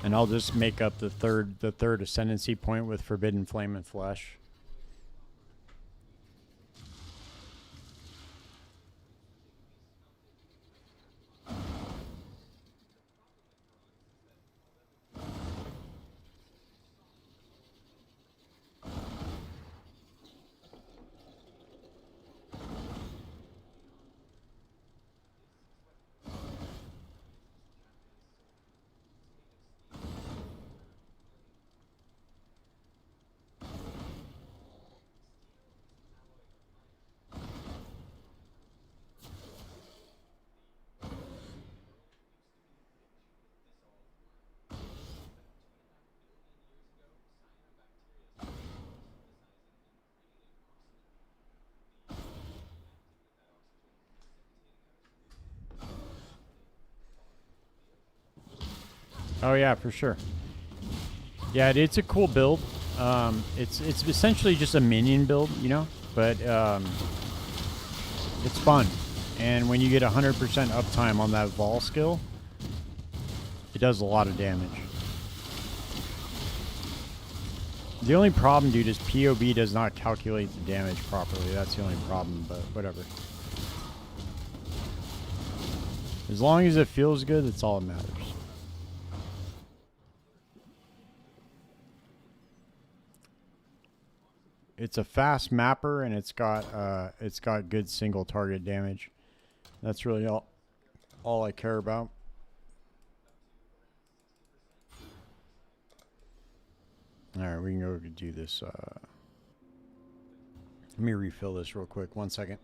And I'll just make up the third ascendancy point with Forbidden Flame and Flesh. Oh yeah, for sure. Yeah, it's a cool build. It's essentially just a minion build, you know, but it's fun. And when you get 100% uptime on that Vol skill, it does a lot of damage. The only problem, dude, is POB does not calculate the damage properly. That's the only problem, but whatever. As long as it feels good, that's all that matters. It's a fast mapper, and it's got good single target damage. That's really all I care about. All right, we can go do this. Let me refill this real quick. 1 second.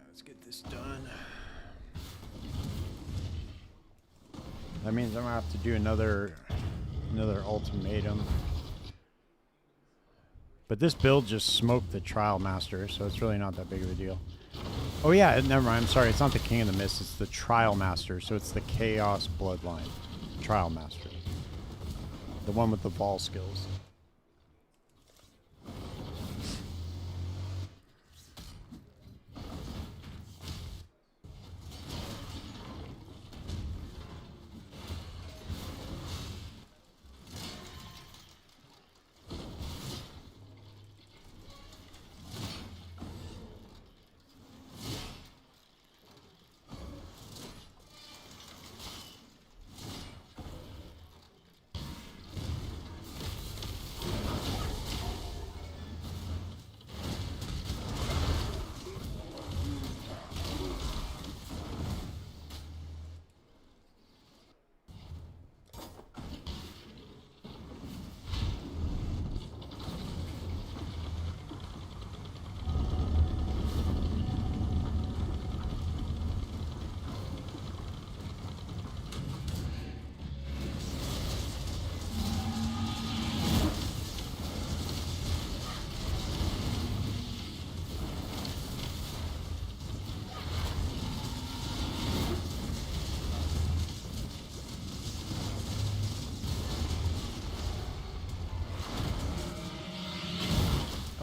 Let's get this done. That means I'm gonna have to do another ultimatum. But this build just smoked the Trial Master, so it's really not that big of a deal. Oh yeah, never mind. I'm sorry. It's not the King of the Mist. It's the Trial Master. So it's the Chaos Bloodline Trial Master, the one with the Vol skills.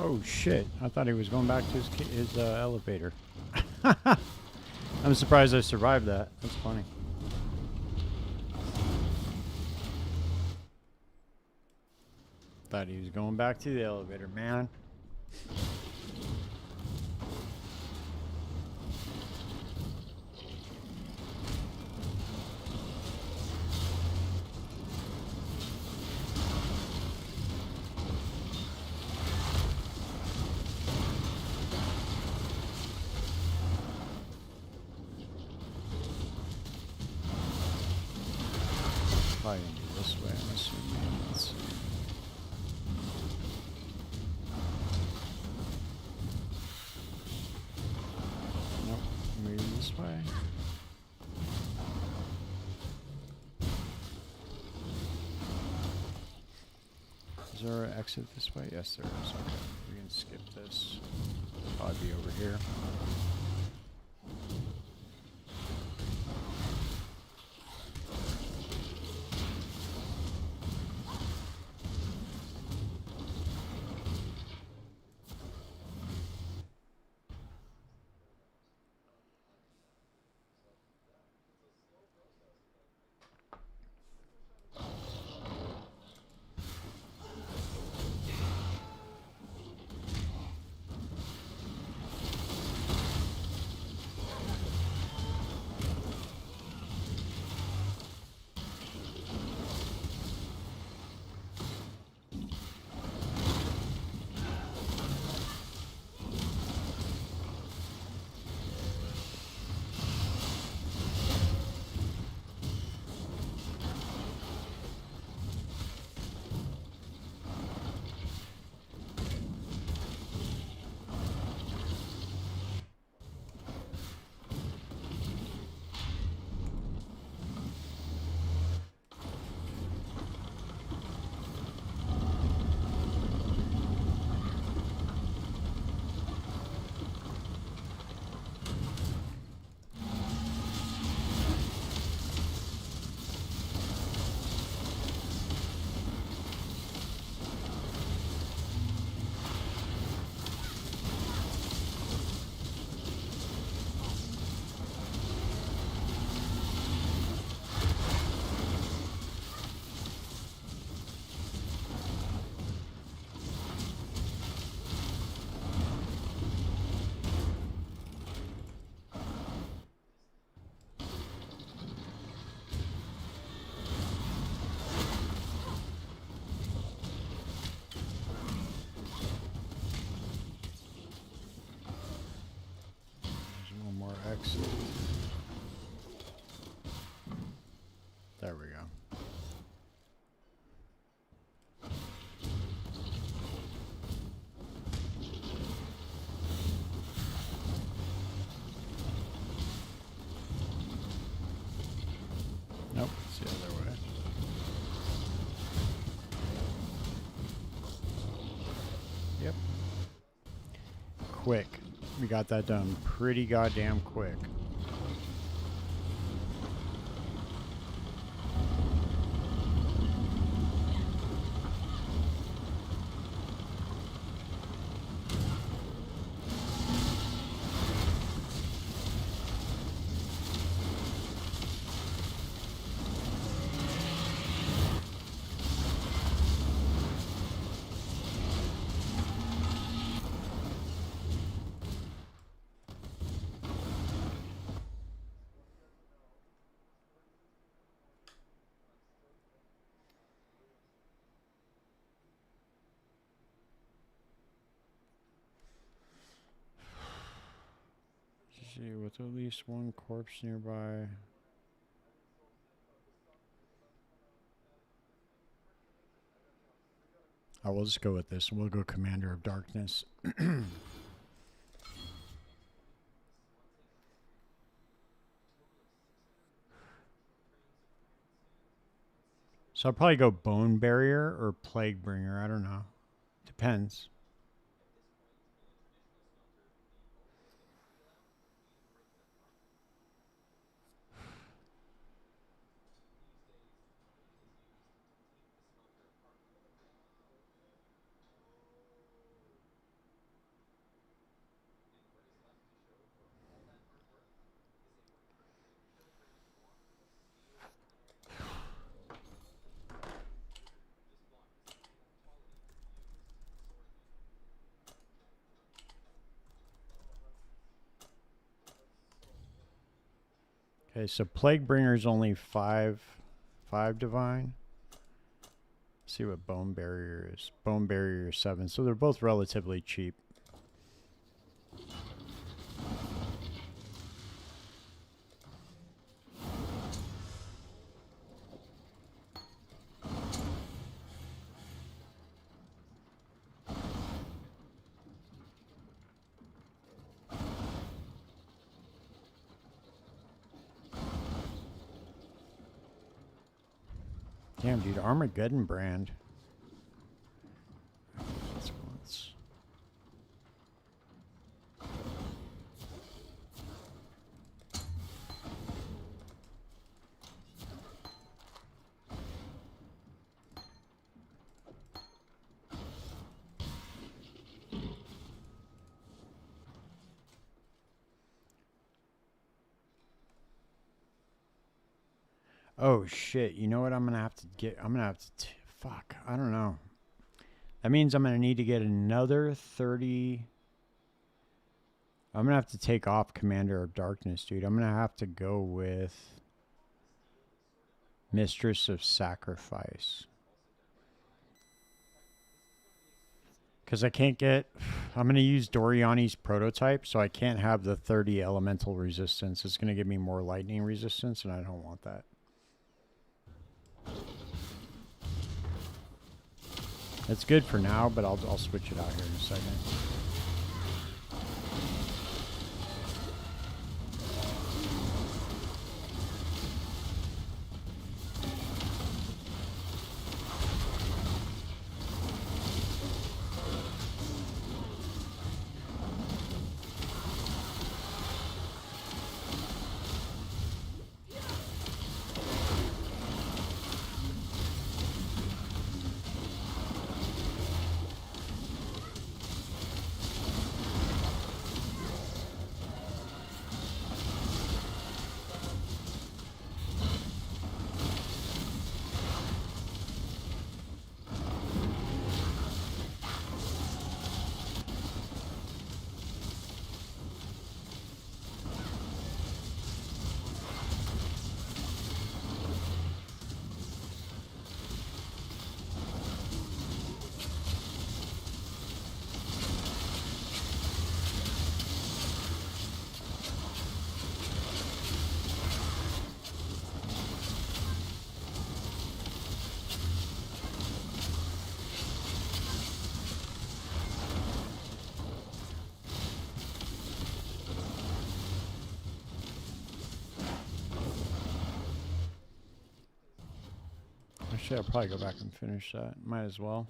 Oh shit! I thought he was going back to his elevator. I'm surprised I survived that. That's funny. Thought he was going back to the elevator, man. Probably gonna do this way, I'm assuming. Let's see. Nope, maybe this way. Is there an exit this way? Yes, there is. Okay, we can skip this. Probably be over here. Exit. There we go. Nope, it's the other way. Yep. Quick. We got that done pretty goddamn quick. See, with at least one corpse nearby. I will just go with this. We'll go Commander of Darkness. So I'll probably go Bone Barrier or Plague Bringer. I don't know. Depends. Okay, so Plague Bringer's only five divine. Let's see what Bone Barrier is. Bone Barrier is 7, so they're both relatively cheap. Damn, dude, Armageddon brand. Let's Oh shit! You know what I'm gonna have to get? I'm gonna have to. Fuck! I don't know. That means I'm gonna need to get another 30. I'm gonna have to take off Commander of Darkness, dude. I'm gonna have to go with Mistress of Sacrifice. Because I can't get. I'm gonna use Doriani's prototype, so I can't have the 30 elemental resistance. It's gonna give me more lightning resistance, and I don't want that. It's good for now, but I'll switch it out here in a second. Actually, I'll probably go back and finish that. Might as well.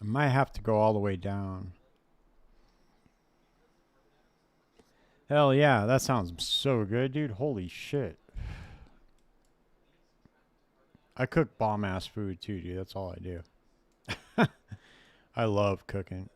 I might have to go all the way down. Hell yeah, that sounds so good, dude. Holy shit. I cook bomb ass food too, dude. That's all I do. I love cooking.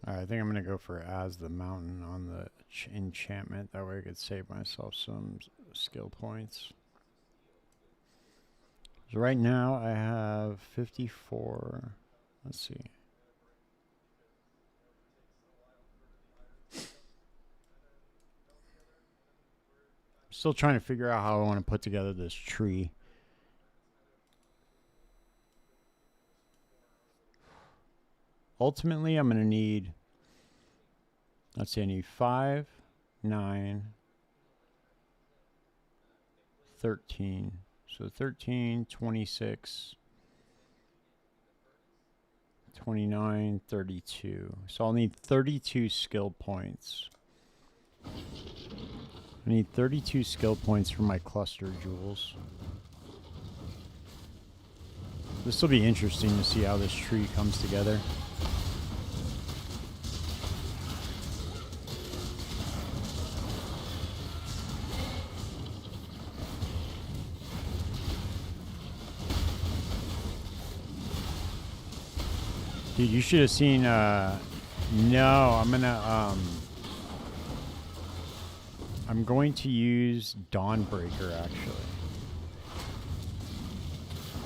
Alright, I think I'm going to go for As the Mountain on the enchantment. That way I could save myself some skill points. So right now I have 54. Let's see. Still trying to figure out how I want to put together this tree. Ultimately, I'm going to need, let's see, I need 5, 9, 13. So 13, 26, 29, 32. So I'll need 32 skill points. I need 32 skill points for my cluster jewels. This will be interesting to see how this tree comes together. Dude, you should have seen, no, I'm going to use Dawnbreaker, actually.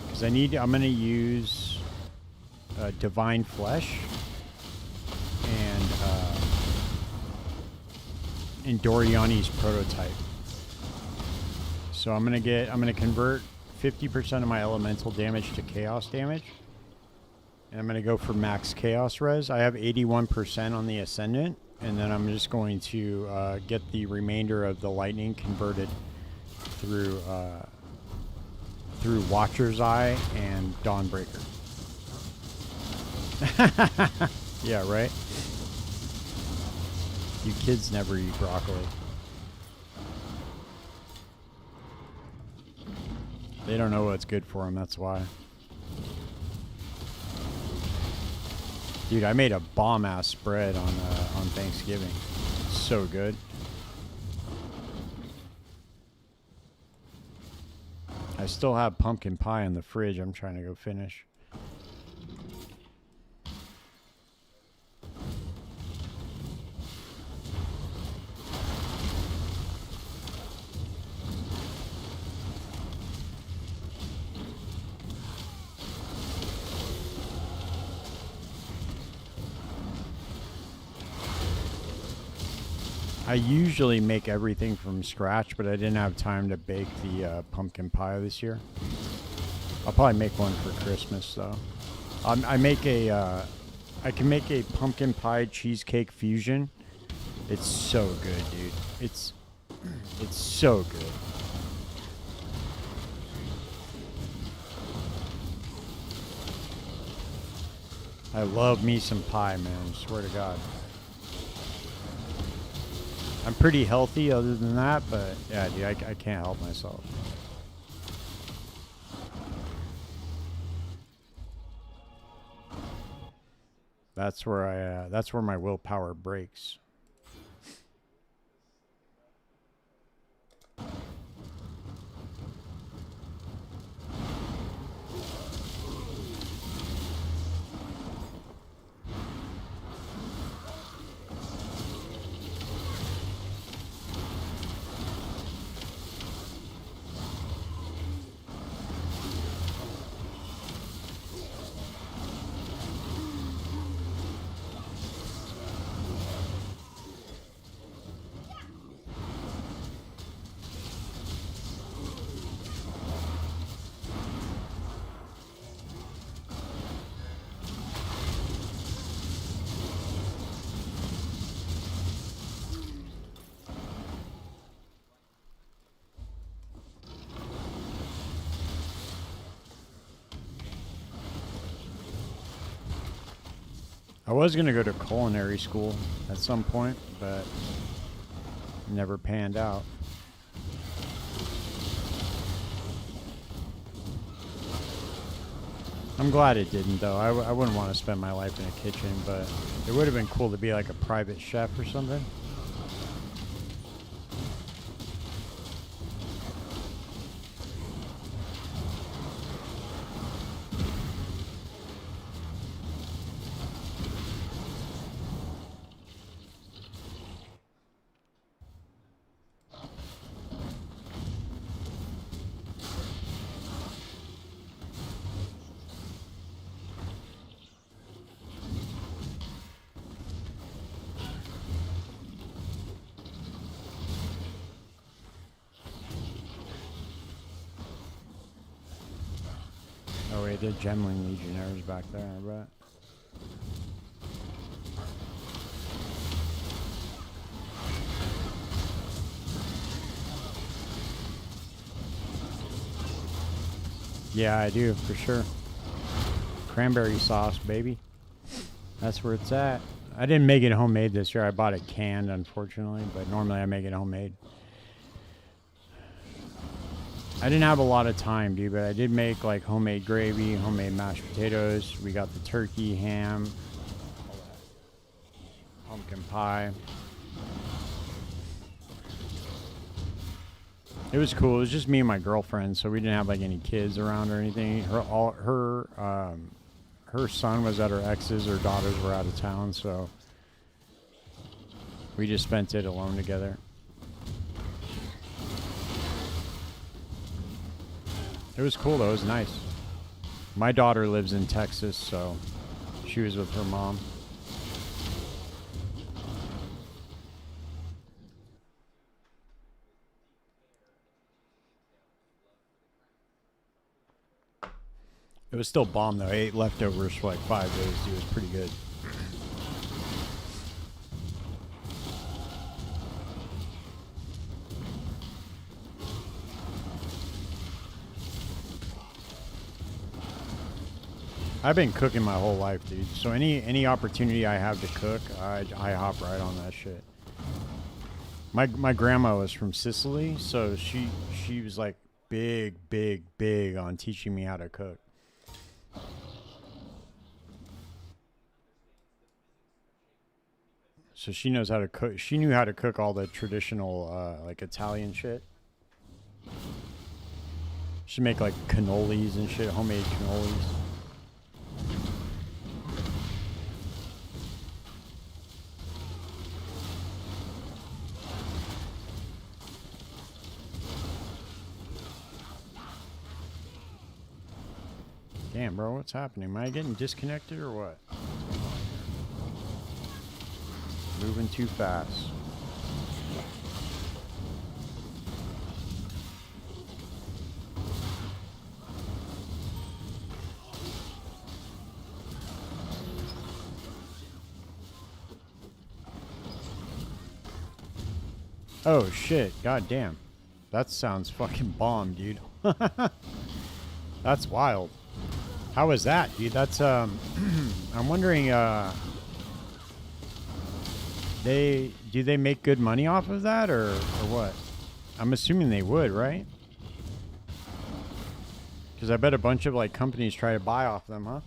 Because I'm going to use Divine Flesh and Doriani's Prototype. So I'm going to convert 50% of my elemental damage to chaos damage. And I'm going to go for max chaos res. I have 81% on the Ascendant. And then I'm just going to get the remainder of the lightning converted through Watcher's Eye and Dawnbreaker. Yeah, right? You kids never eat broccoli. They don't know what's good for them, that's why. Dude, I made a bomb-ass spread on Thanksgiving. It's so good. I still have pumpkin pie in the fridge I'm trying to go finish. I usually make everything from scratch, but I didn't have time to bake the pumpkin pie this year. I'll probably make one for Christmas, though. I can make a pumpkin pie cheesecake fusion. It's so good, dude. It's so good. I love me some pie, man. I swear to God. I'm pretty healthy other than that, but yeah, dude, I can't help myself. That's where my willpower breaks. I was going to go to culinary school at some point, but never panned out. I'm glad it didn't, though. I wouldn't want to spend my life in a kitchen, but it would have been cool to be like a private chef or something. wait, they're Gemling Legionnaires back there, I bet. Yeah, I do, for sure. Cranberry sauce, baby. That's where it's at. I didn't make it homemade this year. I bought it canned, unfortunately, but normally I make it homemade. I didn't have a lot of time, dude, but I did make like homemade gravy, homemade mashed potatoes. We got the turkey, ham, pumpkin pie. It was cool. It was just me and my girlfriend, so we didn't have like any kids around or anything. Her son was at her ex's. Her daughters were out of town, so we just spent it alone together. It was cool though. It was nice. My daughter lives in Texas, so she was with her mom. It was still bomb though. I ate leftovers for like 5 days, dude. It was pretty good. I've been cooking my whole life, dude. So any opportunity I have to cook, I hop right on that shit. My grandma was from Sicily, so she was like big on teaching me how to cook. So she knows how to cook. She knew how to cook all the traditional like Italian shit. She make like cannolis and shit, homemade cannolis. Damn, bro, what's happening? Am I getting disconnected or what? Moving too fast. Oh shit, god damn. That sounds fucking bomb, dude. That's wild. How was that, dude? That's I'm wondering do they make good money off of that or what? I'm assuming they would, right? Because I bet a bunch of like companies try to buy off them, huh?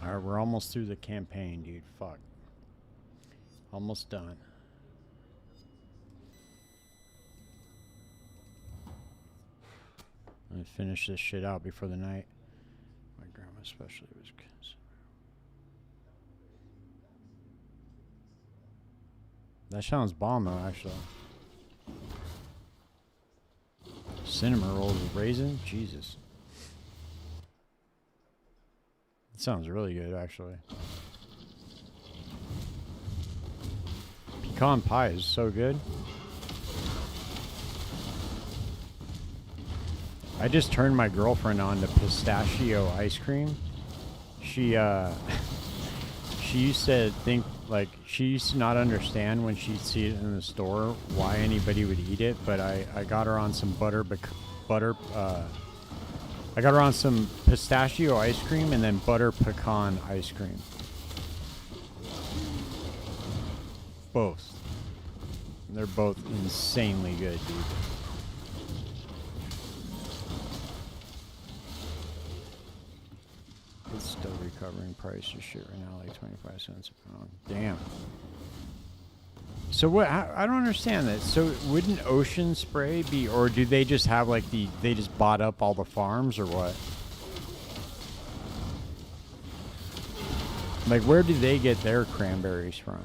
Alright, we're almost through the campaign, dude. Fuck. Almost done. I'm gonna finish this shit out before the night. My grandma especially was... That sounds bomb though, actually. Cinnamon rolls with raisin? Jesus. It sounds really good, actually. Pecan pie is so good. I just turned my girlfriend on to pistachio ice cream. She used to think, like, she used to not understand when she'd see it in the store why anybody would eat it, but I got her on some I got her on some pistachio ice cream and then butter pecan ice cream. Both. They're both insanely good, dude. It's still recovering price of shit right now, like 25 cents a pound. Damn. So what? I don't understand that. So wouldn't Ocean Spray be, or do they just have like they just bought up all the farms or what? Like where do they get their cranberries from?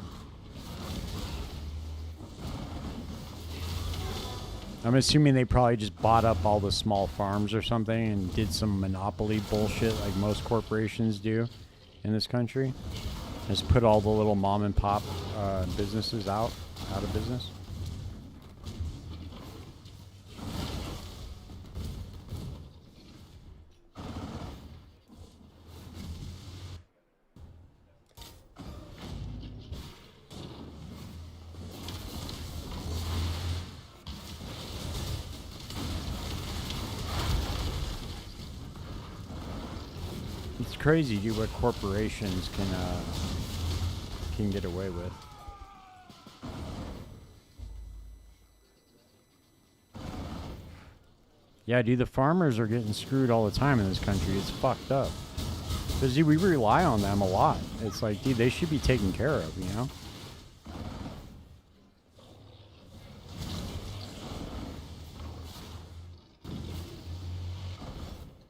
I'm assuming they probably just bought up all the small farms or something and did some monopoly bullshit like most corporations do in this country. Just put all the little mom and pop businesses out of business. It's crazy, dude, what corporations can get away with. Yeah, dude, the farmers are getting screwed all the time in this country. It's fucked up. Because, dude, we rely on them a lot. It's like, dude, they should be taken care of, you know?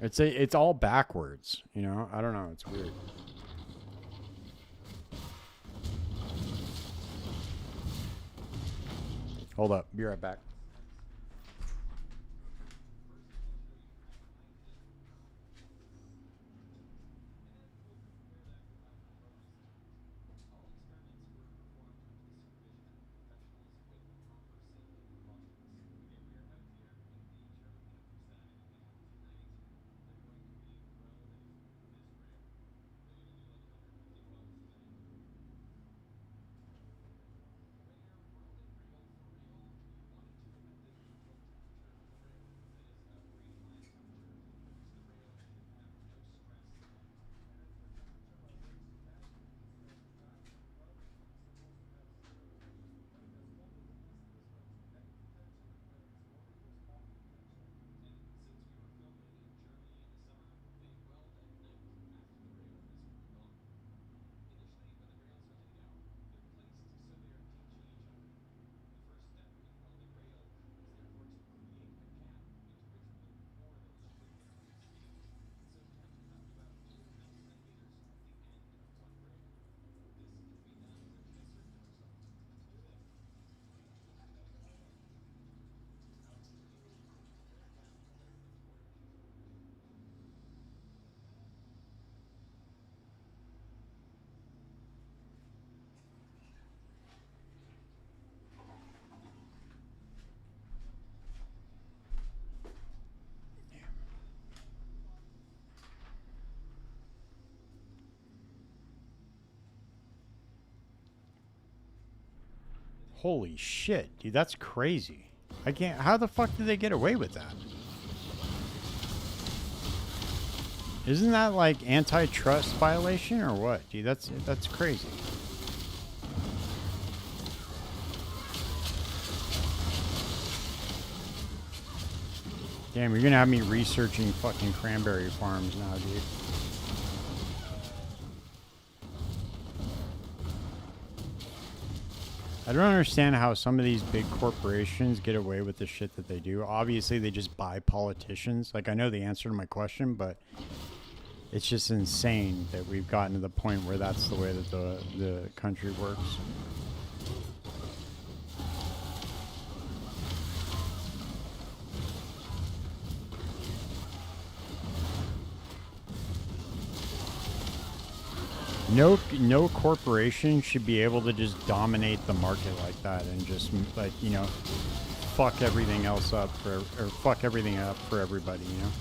It's all backwards, you know? I don't know. It's weird. Hold up. Be right back. Holy shit, dude, that's crazy. I can't. How the fuck did they get away with that? Isn't that like antitrust violation or what, dude? That's crazy. Damn, you're gonna have me researching fucking cranberry farms now, dude. I don't understand how some of these big corporations get away with the shit that they do. Obviously, they just buy politicians. Like, I know the answer to my question, but it's just insane that we've gotten to the point where that's the way that the country works. No corporation should be able to just dominate the market like that and just like, you know, fuck everything else up for, or fuck everything up for everybody, you know.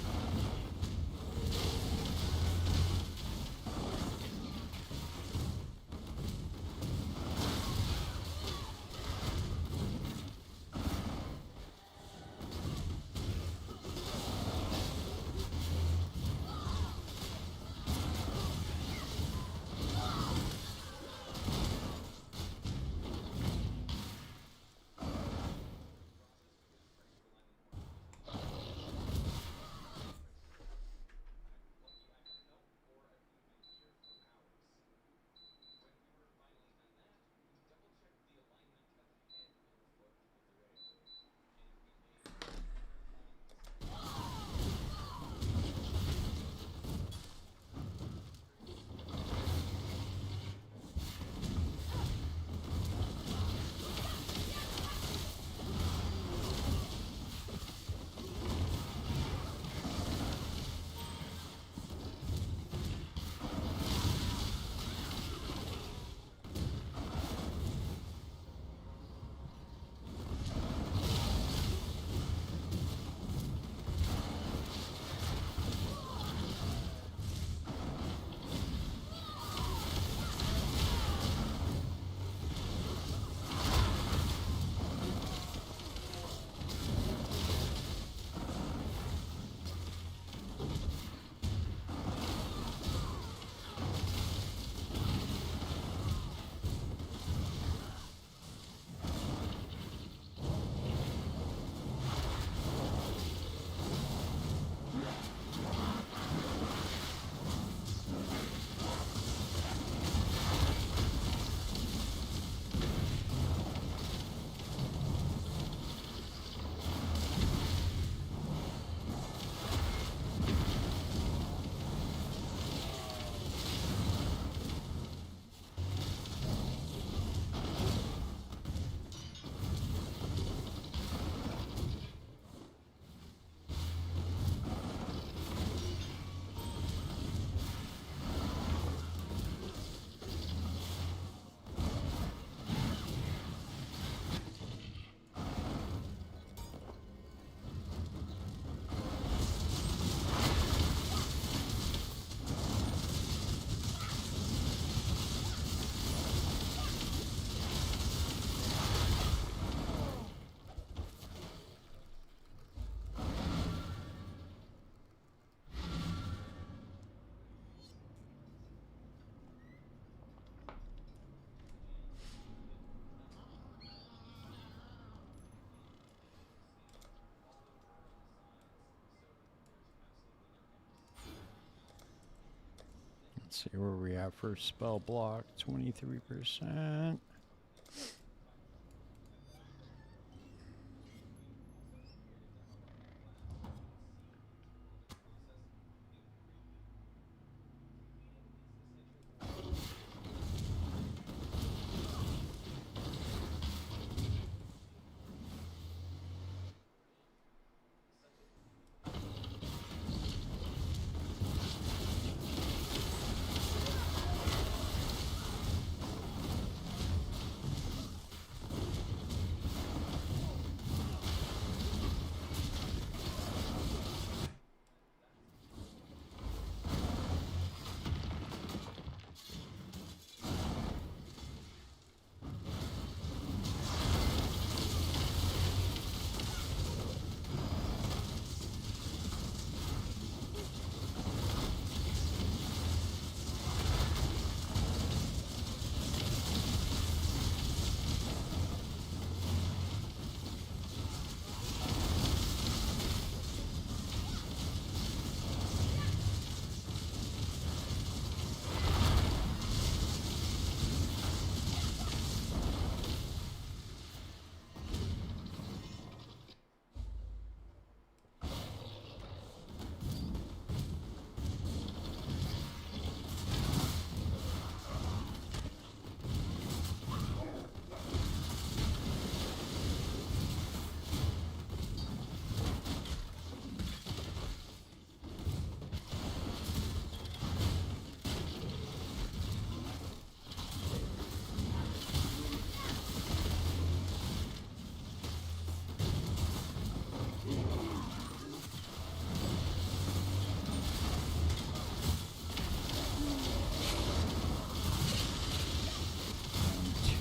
Let's see where we at for spell block, 23%.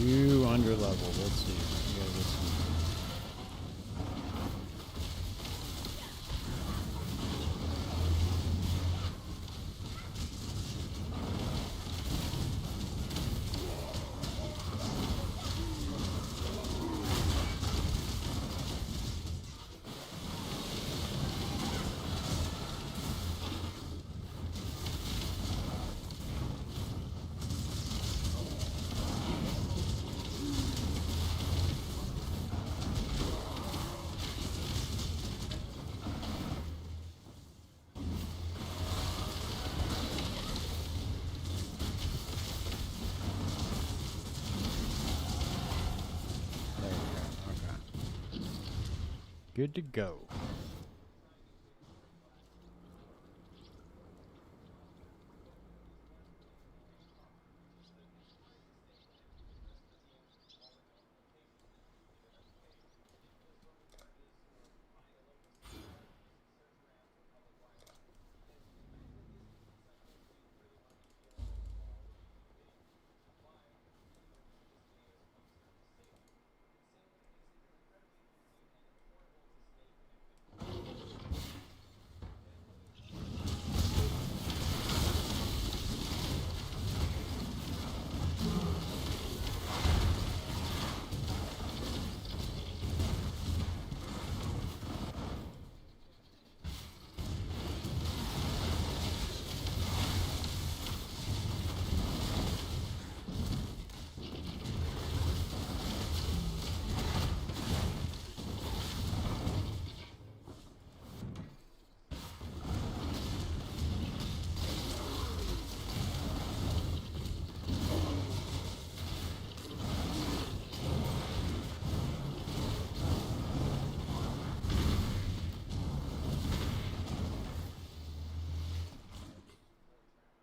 Too under level. Let's see. We gotta get some. Good to go.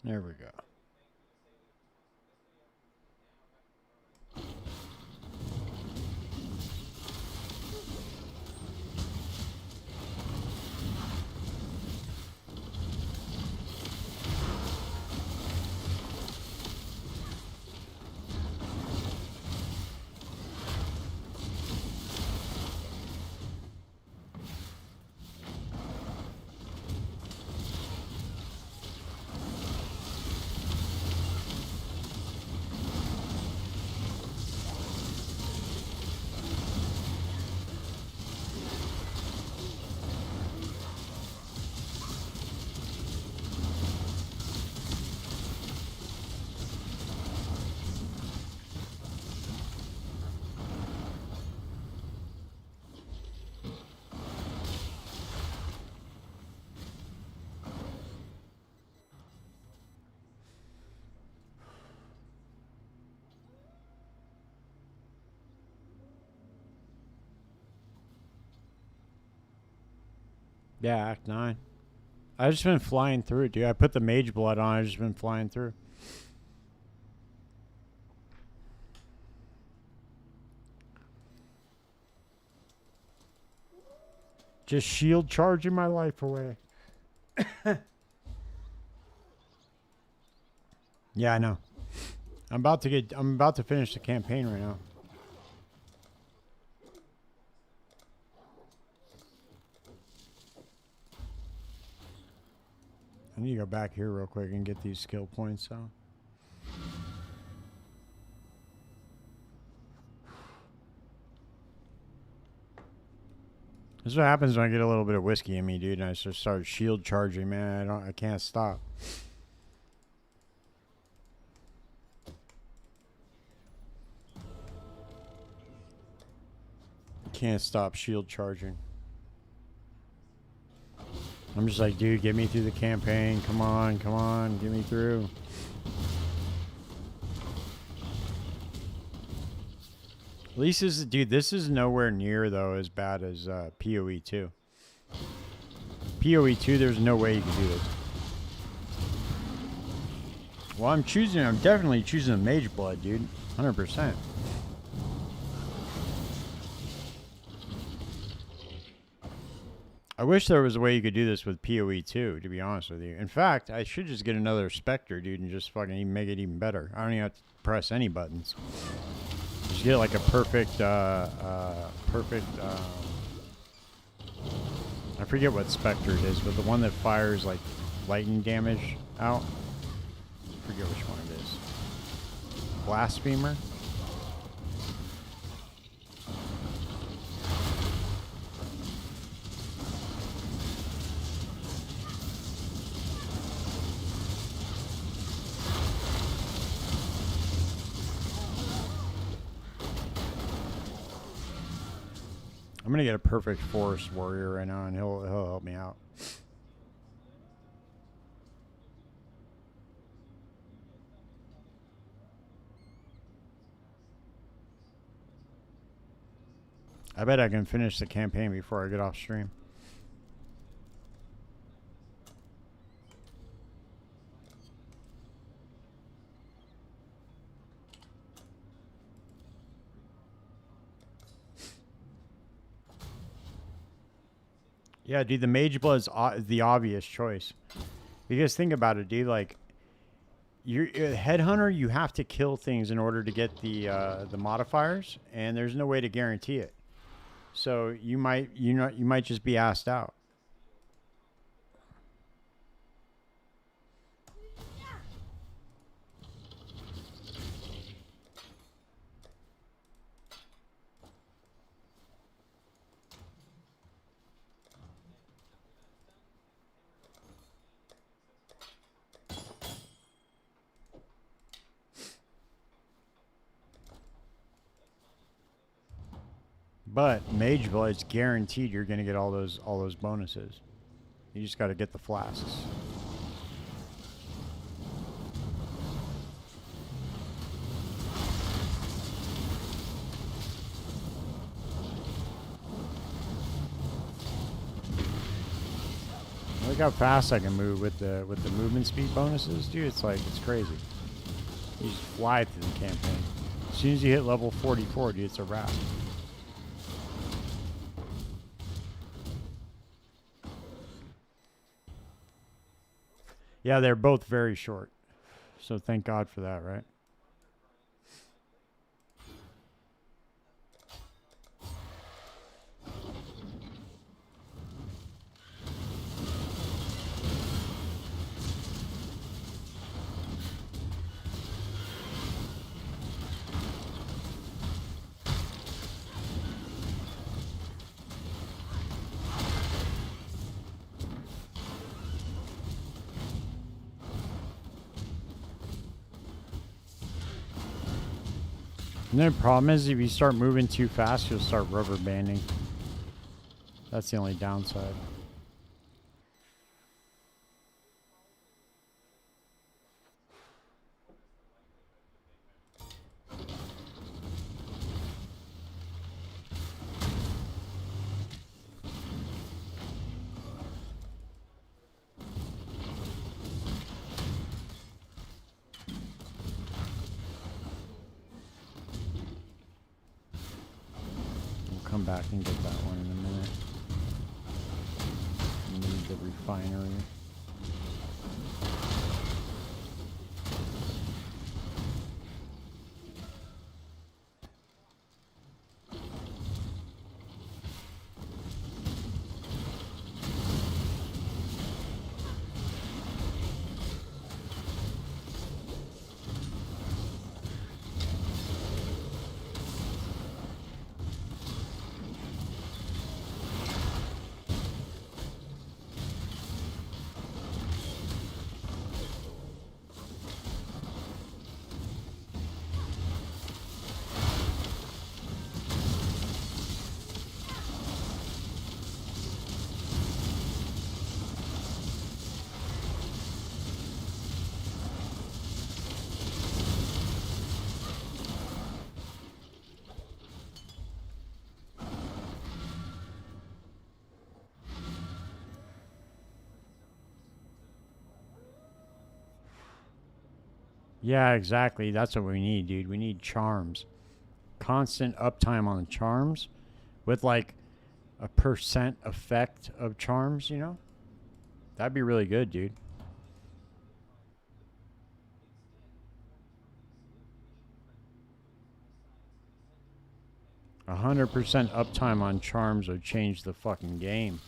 There we go. Yeah, Act 9. I've just been flying through, dude. I put the mage blood on. I've just been flying through. Just shield charging my life away. Yeah, I know. I'm about to finish the campaign right now. I need to go back here real quick and get these skill points out. This is what happens when I get a little bit of whiskey in me, dude, and I just start shield charging, man. I can't stop. Can't stop shield charging. I'm just like, dude, get me through the campaign. Come on, get me through. At least this is, dude, this is nowhere near, though, as bad as PoE 2. PoE 2, there's no way you can do this. Well, I'm definitely choosing the Mage Blood, dude. 100%. I wish there was a way you could do this with PoE 2, to be honest with you. In fact, I should just get another Spectre, dude, and just fucking make it even better. I don't even have to press any buttons. Just get like a perfect, I forget what Spectre it is, but the one that fires like lightning damage out. I forget which one it is. Blasphemer? I'm gonna get a perfect forest warrior right now, and he'll help me out. I bet I can finish the campaign before I get off stream. Yeah, dude, the Mage Blood's the obvious choice. Because think about it, dude. Like, you're a headhunter. You have to kill things in order to get the modifiers, and there's no way to guarantee it. So you might just be asked out. But Mage Blood's guaranteed you're gonna get all those bonuses. You just got to get the flasks. Look how fast I can move with the movement speed bonuses, dude. It's like, it's crazy. You just fly through the campaign. As soon as you hit level 44, dude, it's a wrap. Yeah, they're both very short. So thank God for that, right? And the problem is, if you start moving too fast, you'll start rubber banding. That's the only downside. Come back and get that one in a minute. Need the refinery. Yeah, exactly. That's what we need, dude. We need charms. Constant uptime on the charms with like a percent effect of charms, you know? That'd be really good, dude. 100% uptime on charms would change the fucking game.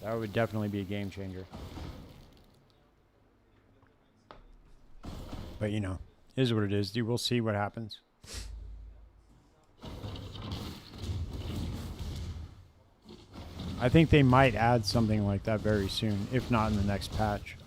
That would definitely be a game changer. But you know, is what it is, dude. We'll see what happens. I think they might add something like that very soon, if not in the next patch.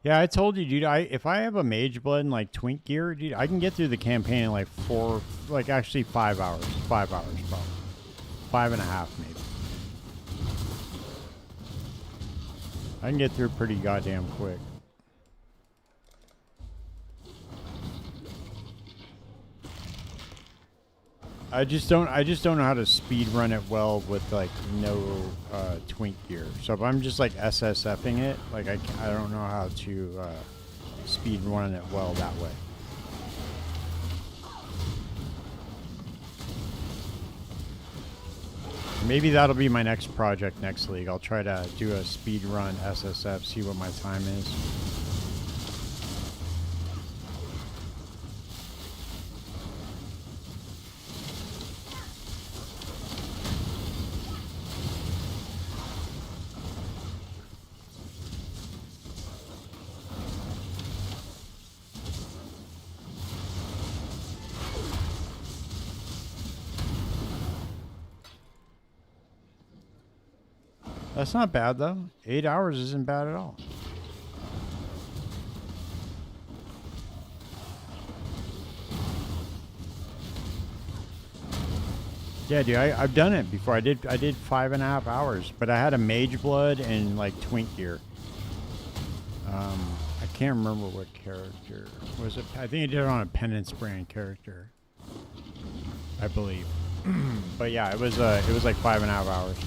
Yeah, I told you, dude. If I have a mage blood and like twink gear, dude, I can get through the campaign in like 5 hours. 5 hours, probably 5.5, maybe. I can get through pretty goddamn quick. I just don't know how to speed run it well with like no twink gear. So if I'm just like SSFing it, like I don't know how to speed run it well that way. Maybe that'll be my next project next league. I'll try to do a speed run SSF, see what my time is. That's not bad, though. 8 hours isn't bad at all. Yeah, dude, I've done it before. I did 5.5 hours, but I had a mage blood and like twink gear. I can't remember what character was it. I think I did it on a penance brand character, I believe. But yeah, it was like 5.5 hours.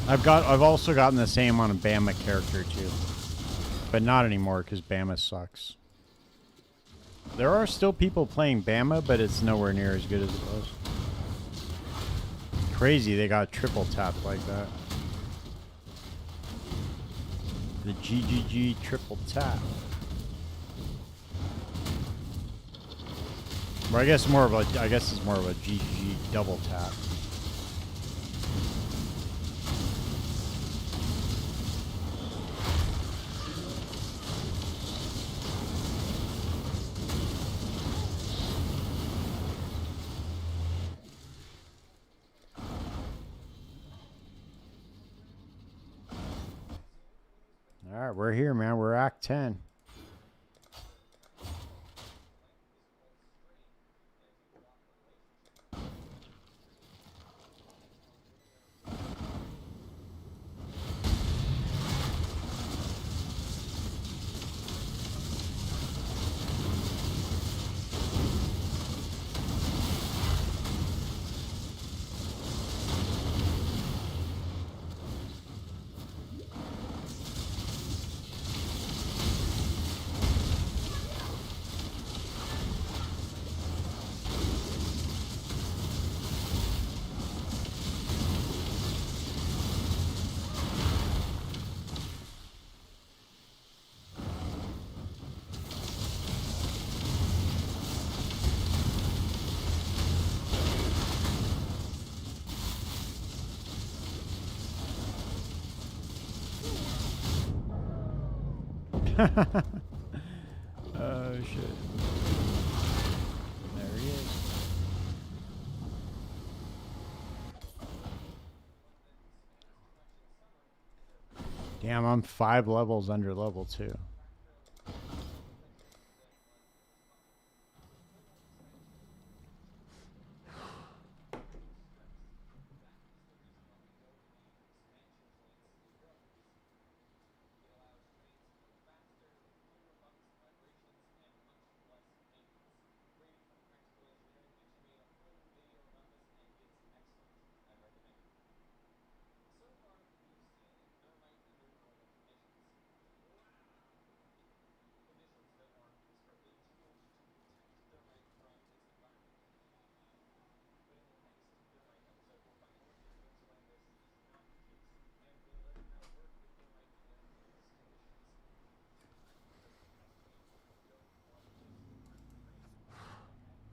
I've also gotten the same on a Bama character too, but not anymore because Bama sucks. There are still people playing Bama, but it's nowhere near as good as it was. Crazy they got triple tapped like that. The GGG triple tap. Or I guess it's more of a GGG double tap. All right, we're here, man. We're Act 10. Oh shit. There he is. Damn, I'm 5 levels under level 2.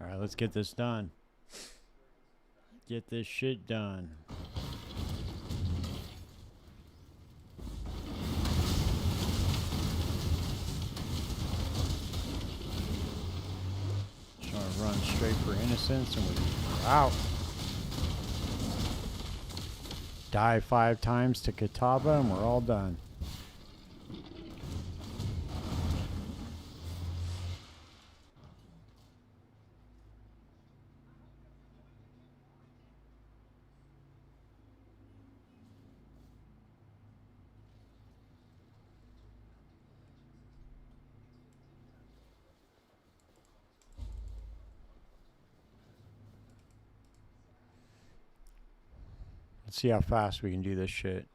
Alright, let's get this done. Get this shit done. Just want to run straight for innocence and we're out. Die 5 times to Kataba and we're all done. Let's see how fast we can do this shit.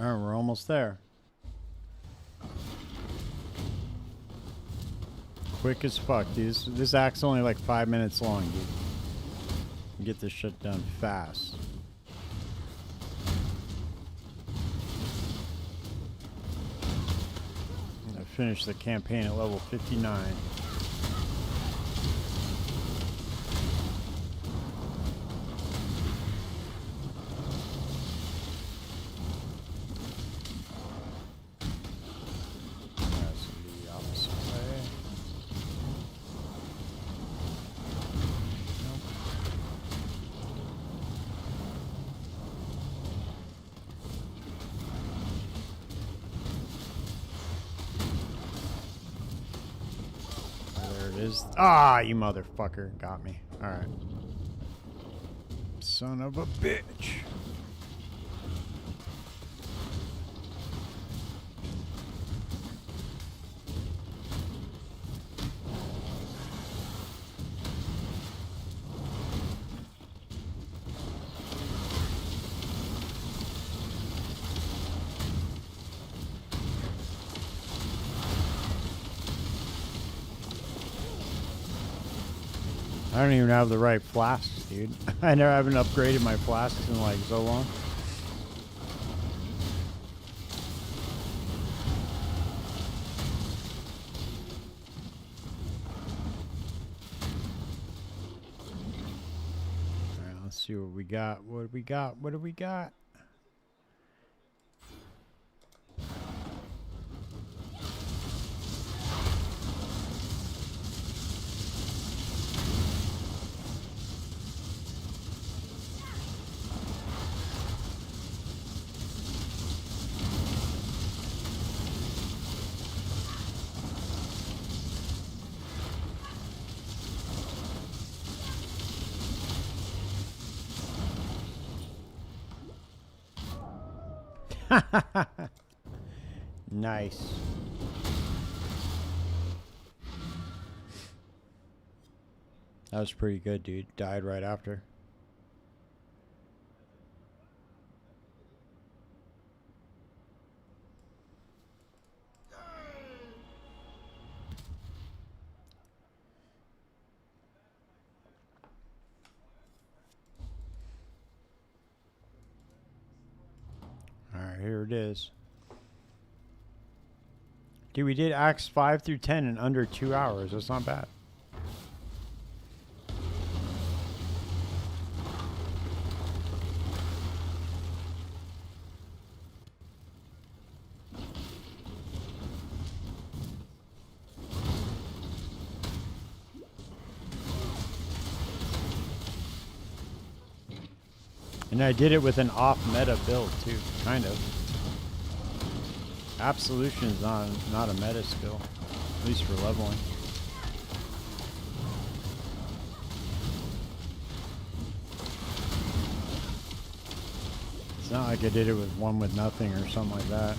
Alright, we're almost there. Quick as fuck, dude. This act's only like 5 minutes long, dude. Get this shit done fast. I finished the campaign at level 59. Ah, you motherfucker. Got me. Alright. Son of a bitch. I don't even have the right flasks, dude. I haven't upgraded my flasks in like so long. Alright, let's see what we got. What do we got? What do we got? Nice. That was pretty good, dude. Died right after. Alright, here it is. Dude, we did acts 5 through 10 in under 2 hours. That's not bad. And I did it with an off-meta build, too. Kind of. Absolution is not a meta skill. At least for leveling. It's not like I did it with one with nothing or something like that.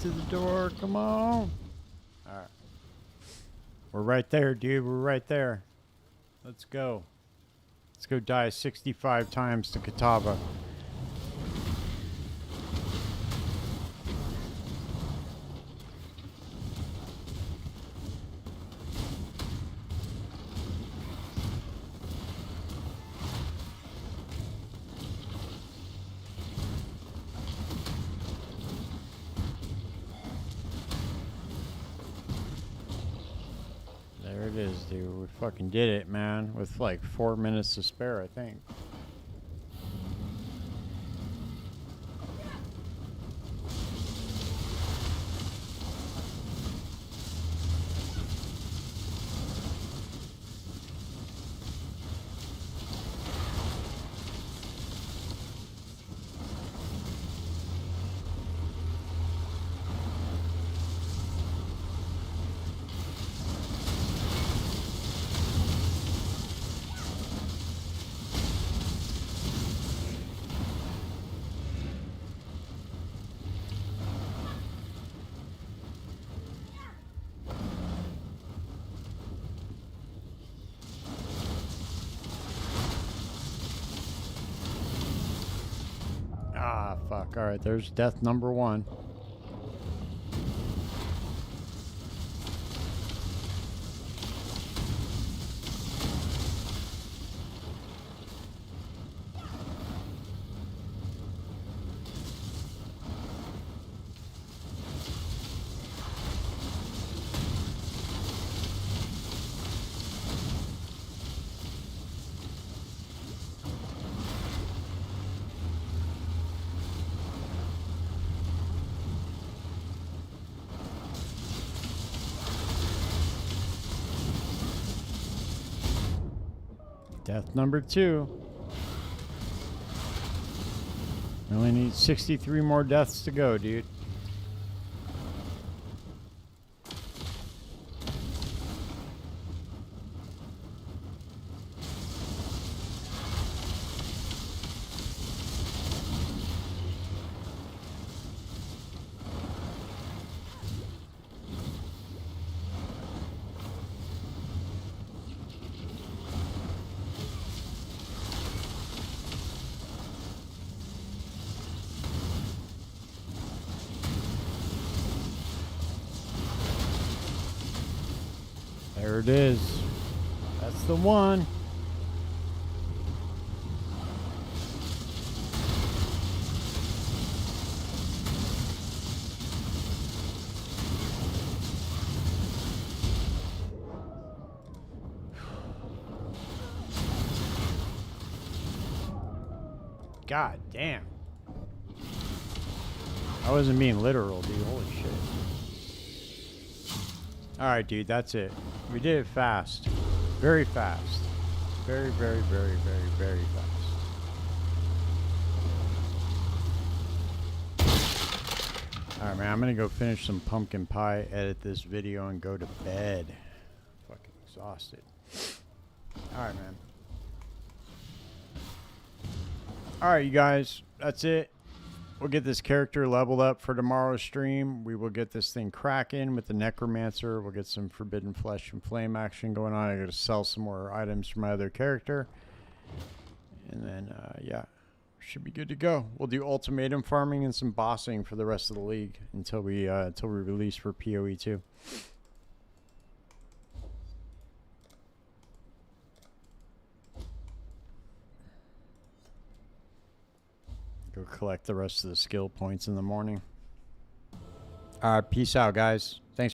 To the door, come on. Alright. We're right there, dude. We're right there. Let's go. Let's go die 65 times to Katava. There it is, dude. We fucking did it, man. With like 4 minutes to spare, I think. Ah, fuck. Alright, there's death number 1. Death number 2. We only need 63 more deaths to go, dude. There it is. That's the one. God damn. I wasn't being literal, dude. Holy shit. Alright, dude, that's it. We did it fast. Very fast. Very, very, very, very, very fast. Alright, man, I'm gonna go finish some pumpkin pie, edit this video, and go to bed. Fucking exhausted. Alright, man. Alright, you guys, that's it. We'll get this character leveled up for tomorrow's stream. We will get this thing cracking with the Necromancer. We'll get some Forbidden Flesh and Flame action going on. I got to sell some more items for my other character. And then, yeah, should be good to go. We'll do ultimatum farming and some bossing for the rest of the league until we release for PoE 2. Go collect the rest of the skill points in the morning. Peace out, guys. Thanks.